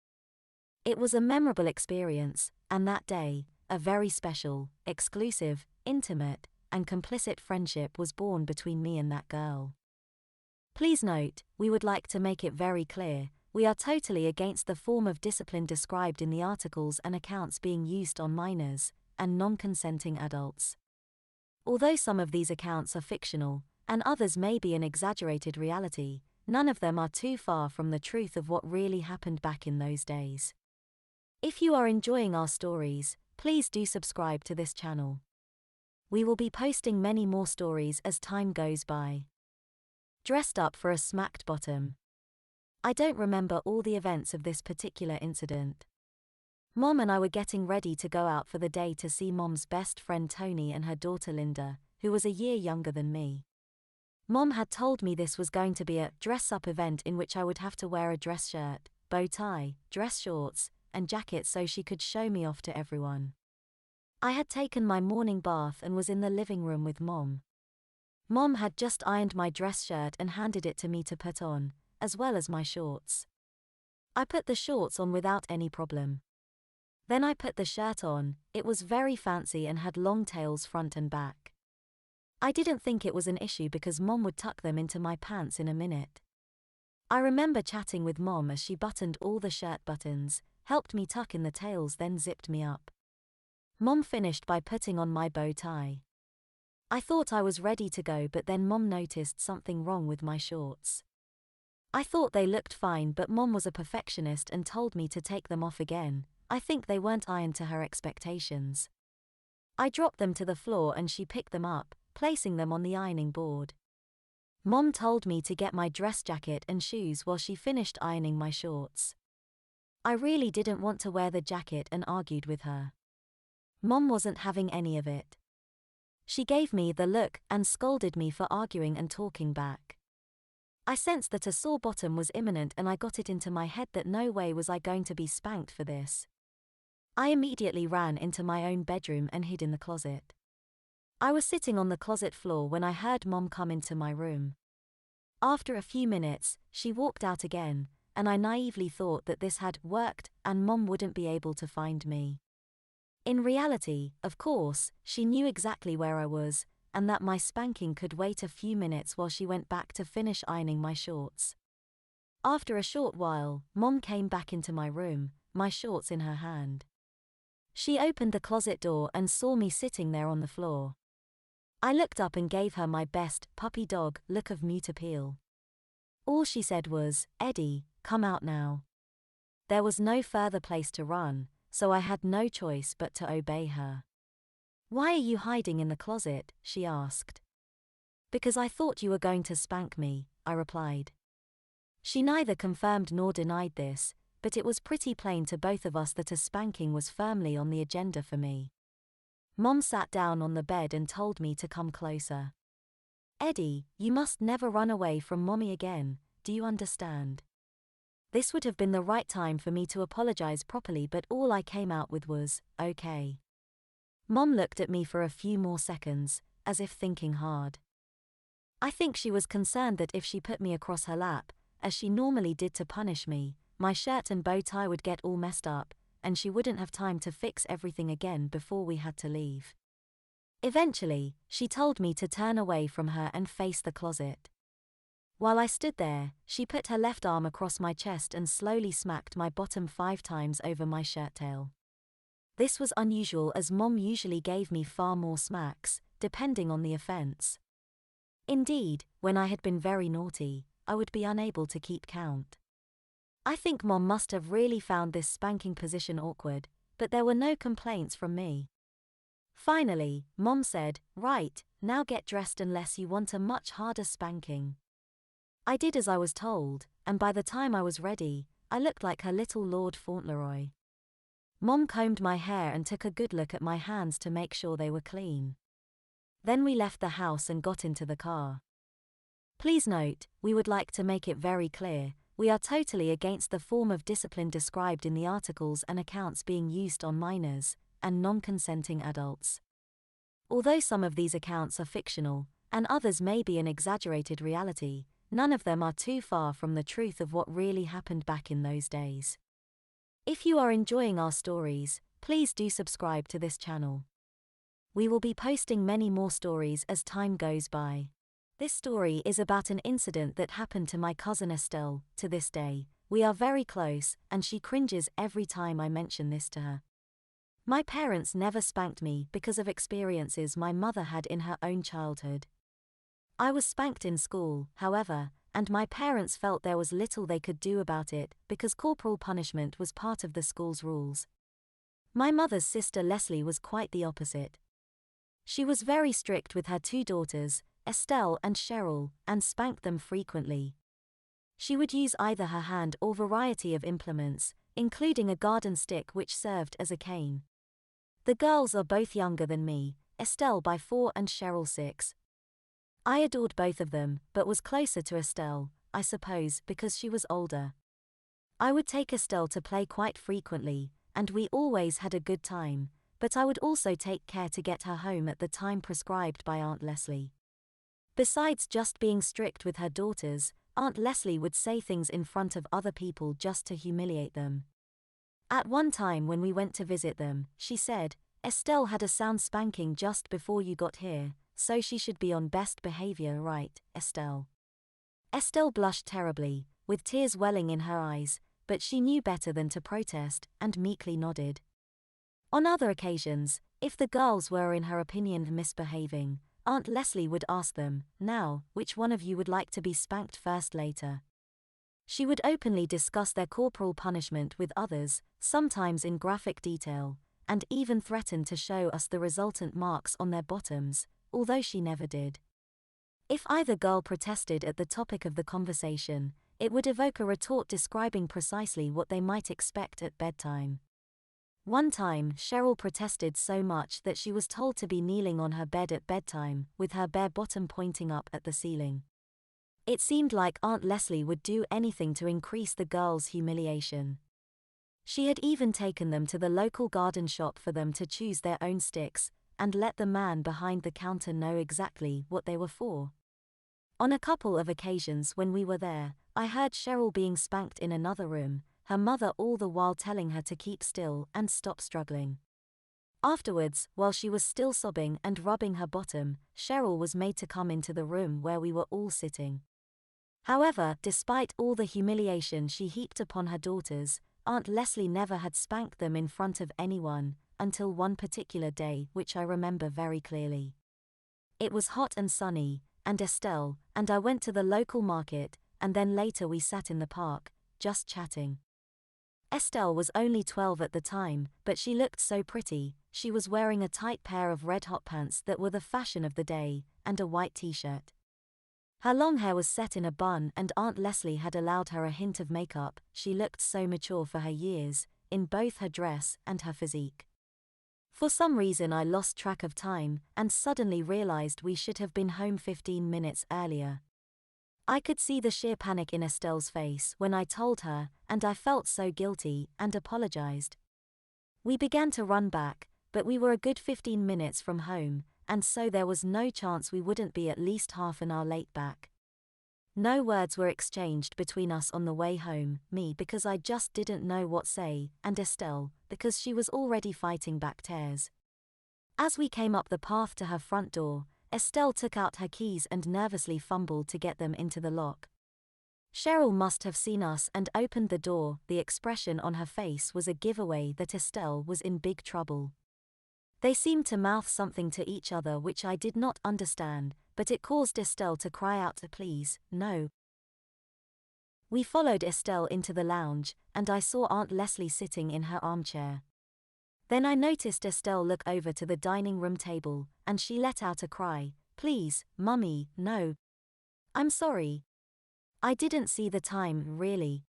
It was a memorable experience, and that day, a very special, exclusive, intimate, and complicit friendship was born between me and that girl. Please note, we would like to make it very clear, we are totally against the form of discipline described in the articles and accounts being used on minors and non-consenting adults. Although some of these accounts are fictional, and others may be an exaggerated reality, none of them are too far from the truth of what really happened back in those days. If you are enjoying our stories, please do subscribe to this channel. We will be posting many more stories as time goes by. Dressed up for a smacked bottom. I don't remember all the events of this particular incident. Mom and I were getting ready to go out for the day to see Mom's best friend Tony and her daughter Linda, who was a year younger than me. Mom had told me this was going to be a dress-up event in which I would have to wear a dress shirt, bow tie, dress shorts, and jacket so she could show me off to everyone. I had taken my morning bath and was in the living room with Mom. Mom had just ironed my dress shirt and handed it to me to put on, as well as my shorts. I put the shorts on without any problem. Then I put the shirt on, it was very fancy and had long tails front and back. I didn't think it was an issue because Mom would tuck them into my pants in a minute. I remember chatting with Mom as she buttoned all the shirt buttons, helped me tuck in the tails then zipped me up. Mom finished by putting on my bow tie. I thought I was ready to go, but then Mom noticed something wrong with my shorts. I thought they looked fine, but Mom was a perfectionist and told me to take them off again. I think they weren't ironed to her expectations. I dropped them to the floor and she picked them up, placing them on the ironing board. Mom told me to get my dress jacket and shoes while she finished ironing my shorts. I really didn't want to wear the jacket and argued with her. Mom wasn't having any of it. She gave me the look and scolded me for arguing and talking back. I sensed that a sore bottom was imminent and I got it into my head that no way was I going to be spanked for this. I immediately ran into my own bedroom and hid in the closet. I was sitting on the closet floor when I heard Mom come into my room. After a few minutes, she walked out again, and I naively thought that this had worked and Mom wouldn't be able to find me. In reality, of course, she knew exactly where I was, and that my spanking could wait a few minutes while she went back to finish ironing my shorts. After a short while, Mom came back into my room, my shorts in her hand. She opened the closet door and saw me sitting there on the floor. I looked up and gave her my best puppy dog look of mute appeal. All she said was, "Eddie, come out now." There was no further place to run, so I had no choice but to obey her. "Why are you hiding in the closet?" she asked. "Because I thought you were going to spank me," I replied. She neither confirmed nor denied this, but it was pretty plain to both of us that a spanking was firmly on the agenda for me. Mom sat down on the bed and told me to come closer. "Eddie, you must never run away from Mommy again, do you understand?" This would have been the right time for me to apologize properly, but all I came out with was, "Okay." Mom looked at me for a few more seconds, as if thinking hard. I think she was concerned that if she put me across her lap, as she normally did to punish me, my shirt and bow tie would get all messed up, and she wouldn't have time to fix everything again before we had to leave. Eventually, she told me to turn away from her and face the closet. While I stood there, she put her left arm across my chest and slowly smacked my bottom 5 times over my shirt tail. This was unusual as Mom usually gave me far more smacks, depending on the offense. Indeed, when I had been very naughty, I would be unable to keep count. I think Mom must have really found this spanking position awkward, but there were no complaints from me. Finally, Mom said, "Right, now get dressed unless you want a much harder spanking." I did as I was told, and by the time I was ready, I looked like her little Lord Fauntleroy. Mom combed my hair and took a good look at my hands to make sure they were clean. Then we left the house and got into the car. Please note, we would like to make it very clear, we are totally against the form of discipline described in the articles and accounts being used on minors and non-consenting adults. Although some of these accounts are fictional, and others may be an exaggerated reality, none of them are too far from the truth of what really happened back in those days. If you are enjoying our stories, please do subscribe to this channel. We will be posting many more stories as time goes by. This story is about an incident that happened to my cousin Estelle. To this day, we are very close, and she cringes every time I mention this to her. My parents never spanked me because of experiences my mother had in her own childhood. I was spanked in school, however, and my parents felt there was little they could do about it because corporal punishment was part of the school's rules. My mother's sister Leslie was quite the opposite. She was very strict with her 2 daughters, Estelle and Cheryl, and spanked them frequently. She would use either her hand or variety of implements, including a garden stick which served as a cane. The girls are both younger than me, Estelle by 4 and Cheryl 6. I adored both of them, but was closer to Estelle, I suppose because she was older. I would take Estelle to play quite frequently, and we always had a good time, but I would also take care to get her home at the time prescribed by Aunt Leslie. Besides just being strict with her daughters, Aunt Leslie would say things in front of other people just to humiliate them. At one time when we went to visit them, she said, "Estelle had a sound spanking just before you got here, so she should be on best behavior, right, Estelle?" Estelle blushed terribly, with tears welling in her eyes, but she knew better than to protest, and meekly nodded. On other occasions, if the girls were in her opinion misbehaving, Aunt Leslie would ask them, "Now, which one of you would like to be spanked first later?" She would openly discuss their corporal punishment with others, sometimes in graphic detail, and even threaten to show us the resultant marks on their bottoms, although she never did. If either girl protested at the topic of the conversation, it would evoke a retort describing precisely what they might expect at bedtime. One time, Cheryl protested so much that she was told to be kneeling on her bed at bedtime, with her bare bottom pointing up at the ceiling. It seemed like Aunt Leslie would do anything to increase the girls' humiliation. She had even taken them to the local garden shop for them to choose their own sticks, and let the man behind the counter know exactly what they were for. On a couple of occasions when we were there, I heard Cheryl being spanked in another room, her mother all the while telling her to keep still and stop struggling. Afterwards, while she was still sobbing and rubbing her bottom, Cheryl was made to come into the room where we were all sitting. However, despite all the humiliation she heaped upon her daughters, Aunt Leslie never had spanked them in front of anyone, until one particular day which I remember very clearly. It was hot and sunny, and Estelle and I went to the local market, and then later we sat in the park, just chatting. Estelle was only 12 at the time, but she looked so pretty. She was wearing a tight pair of red hot pants that were the fashion of the day, and a white t-shirt. Her long hair was set in a bun and Aunt Leslie had allowed her a hint of makeup. She looked so mature for her years, in both her dress and her physique. For some reason I lost track of time, and suddenly realized we should have been home 15 minutes earlier. I could see the sheer panic in Estelle's face when I told her, and I felt so guilty, and apologized. We began to run back, but we were a good 15 minutes from home, and so there was no chance we wouldn't be at least half an hour late back. No words were exchanged between us on the way home, me because I just didn't know what to say, and Estelle because she was already fighting back tears. As we came up the path to her front door, Estelle took out her keys and nervously fumbled to get them into the lock. Cheryl must have seen us and opened the door. The expression on her face was a giveaway that Estelle was in big trouble. They seemed to mouth something to each other which I did not understand, but it caused Estelle to cry out, "Please, no." We followed Estelle into the lounge, and I saw Aunt Leslie sitting in her armchair. Then I noticed Estelle look over to the dining room table, and she let out a cry, "Please, Mummy, no. I'm sorry. I didn't see the time, really."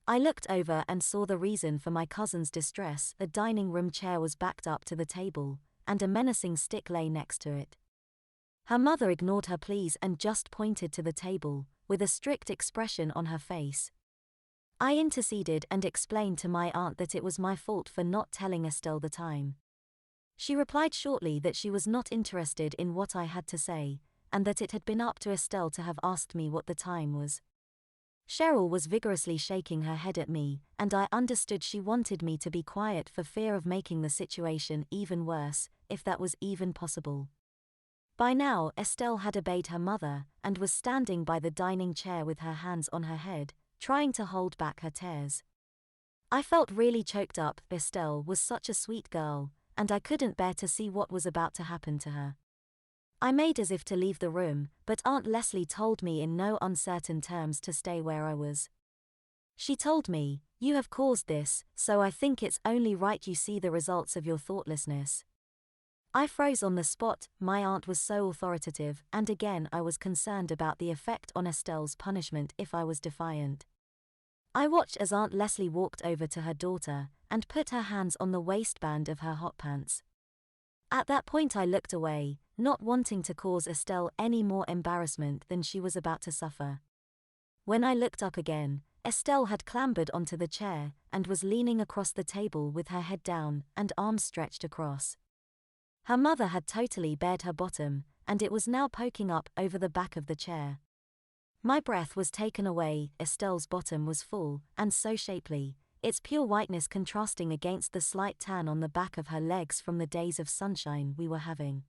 I looked over and saw the reason for my cousin's distress. The dining room chair was backed up to the table, and a menacing stick lay next to it. Her mother ignored her pleas and just pointed to the table, with a strict expression on her face. I interceded and explained to my aunt that it was my fault for not telling Estelle the time. She replied shortly that she was not interested in what I had to say, and that it had been up to Estelle to have asked me what the time was. Cheryl was vigorously shaking her head at me, and I understood she wanted me to be quiet for fear of making the situation even worse, if that was even possible. By now, Estelle had obeyed her mother, and was standing by the dining chair with her hands on her head, trying to hold back her tears. I felt really choked up. Estelle was such a sweet girl, and I couldn't bear to see what was about to happen to her. I made as if to leave the room, but Aunt Leslie told me in no uncertain terms to stay where I was. She told me, "You have caused this, so I think it's only right you see the results of your thoughtlessness." I froze on the spot. My aunt was so authoritative, and again I was concerned about the effect on Estelle's punishment if I was defiant. I watched as Aunt Leslie walked over to her daughter, and put her hands on the waistband of her hot pants. At that point I looked away, not wanting to cause Estelle any more embarrassment than she was about to suffer. When I looked up again, Estelle had clambered onto the chair, and was leaning across the table with her head down, and arms stretched across. Her mother had totally bared her bottom, and it was now poking up over the back of the chair. My breath was taken away. Estelle's bottom was full, and so shapely, its pure whiteness contrasting against the slight tan on the back of her legs from the days of sunshine we were having.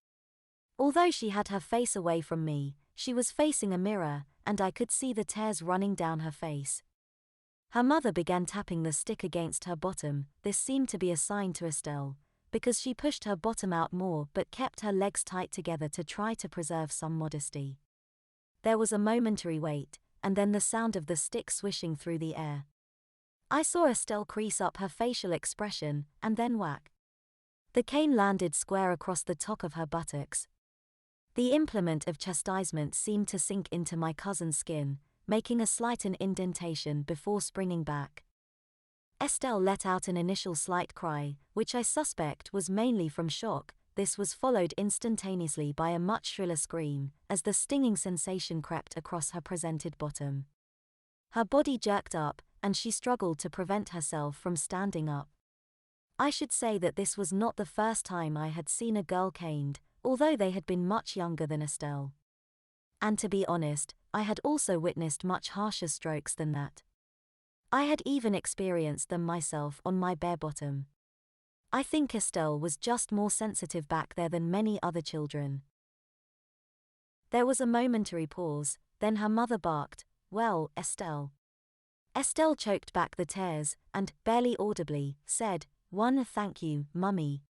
Although she had her face away from me, she was facing a mirror, and I could see the tears running down her face. Her mother began tapping the stick against her bottom. This seemed to be a sign to Estelle, because she pushed her bottom out more but kept her legs tight together to try to preserve some modesty. There was a momentary wait, and then the sound of the stick swishing through the air. I saw Estelle crease up her facial expression, and then whack. The cane landed square across the top of her buttocks. The implement of chastisement seemed to sink into my cousin's skin, making a slight indentation before springing back. Estelle let out an initial slight cry, which I suspect was mainly from shock. This was followed instantaneously by a much shriller scream, as the stinging sensation crept across her presented bottom. Her body jerked up, and she struggled to prevent herself from standing up. I should say that this was not the first time I had seen a girl caned, although they had been much younger than Estelle. And to be honest, I had also witnessed much harsher strokes than that. I had even experienced them myself on my bare bottom. I think Estelle was just more sensitive back there than many other children. There was a momentary pause, then her mother barked, "Well, Estelle." Estelle choked back the tears, and, barely audibly, said, "One thank you, Mummy."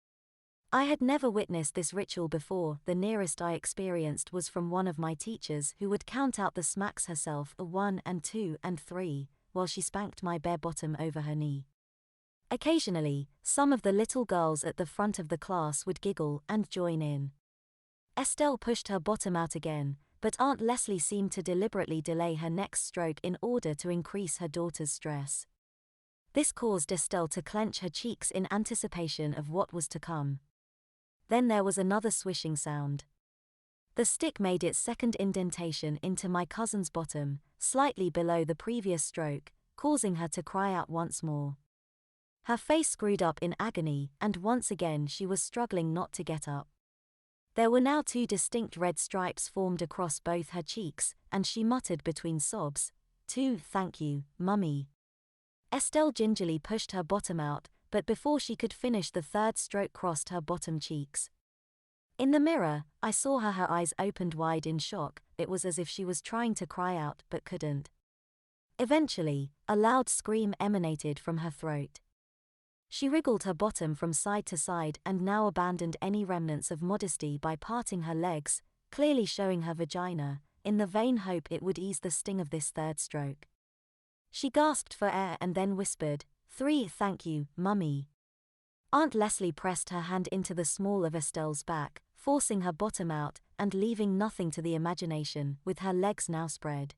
I had never witnessed this ritual before. The nearest I experienced was from one of my teachers who would count out the smacks herself, a 1 and 2 and 3, while she spanked my bare bottom over her knee. Occasionally, some of the little girls at the front of the class would giggle and join in. Estelle pushed her bottom out again, but Aunt Leslie seemed to deliberately delay her next stroke in order to increase her daughter's stress. This caused Estelle to clench her cheeks in anticipation of what was to come. Then there was another swishing sound. The stick made its second indentation into my cousin's bottom, slightly below the previous stroke, causing her to cry out once more. Her face screwed up in agony, and once again she was struggling not to get up. There were now 2 distinct red stripes formed across both her cheeks, and she muttered between sobs, "2 thank you, Mummy." Estelle gingerly pushed her bottom out, but before she could finish the third stroke crossed her bottom cheeks. In the mirror, I saw her eyes opened wide in shock. It was as if she was trying to cry out but couldn't. Eventually, a loud scream emanated from her throat. She wriggled her bottom from side to side and now abandoned any remnants of modesty by parting her legs, clearly showing her vagina, in the vain hope it would ease the sting of this third stroke. She gasped for air and then whispered, "3 thank you, Mummy." Aunt Leslie pressed her hand into the small of Estelle's back, forcing her bottom out and leaving nothing to the imagination, with her legs now spread.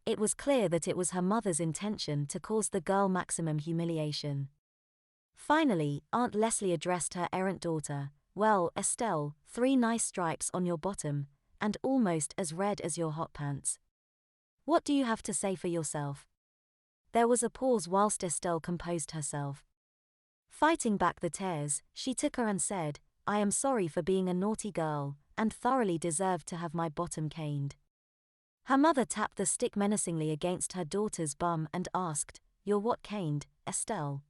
It was clear that it was her mother's intention to cause the girl maximum humiliation. Finally, Aunt Leslie addressed her errant daughter, "Well, Estelle, 3 nice stripes on your bottom, and almost as red as your hot pants. What do you have to say for yourself?" There was a pause whilst Estelle composed herself. Fighting back the tears, she took her and said, "I am sorry for being a naughty girl, and thoroughly deserved to have my bottom caned." Her mother tapped the stick menacingly against her daughter's bum and asked, "You're what caned, Estelle?"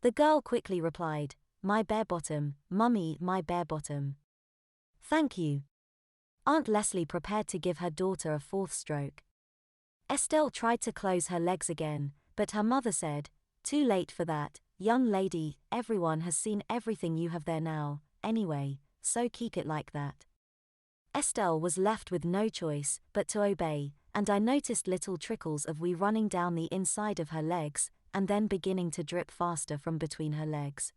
The girl quickly replied, "My bare bottom, Mummy, my bare bottom." "Thank you." Aunt Leslie prepared to give her daughter a 4th stroke. Estelle tried to close her legs again, but her mother said, "Too late for that, young lady, everyone has seen everything you have there now, anyway, so keep it like that." Estelle was left with no choice but to obey, and I noticed little trickles of wee running down the inside of her legs, and then beginning to drip faster from between her legs.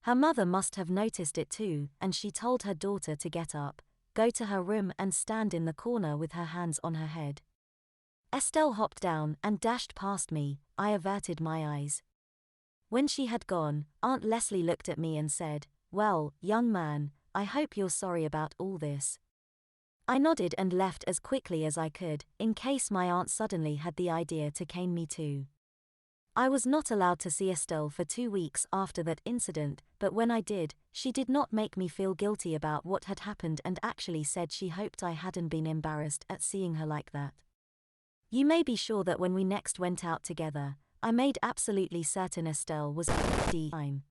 Her mother must have noticed it too, and she told her daughter to get up, go to her room and stand in the corner with her hands on her head. Estelle hopped down and dashed past me. I averted my eyes. When she had gone, Aunt Leslie looked at me and said, "Well, young man, I hope you're sorry about all this." I nodded and left as quickly as I could, in case my aunt suddenly had the idea to cane me too. I was not allowed to see Estelle for 2 weeks after that incident, but when I did, she did not make me feel guilty about what had happened and actually said she hoped I hadn't been embarrassed at seeing her like that. You may be sure that when we next went out together, I made absolutely certain Estelle was Bedtime.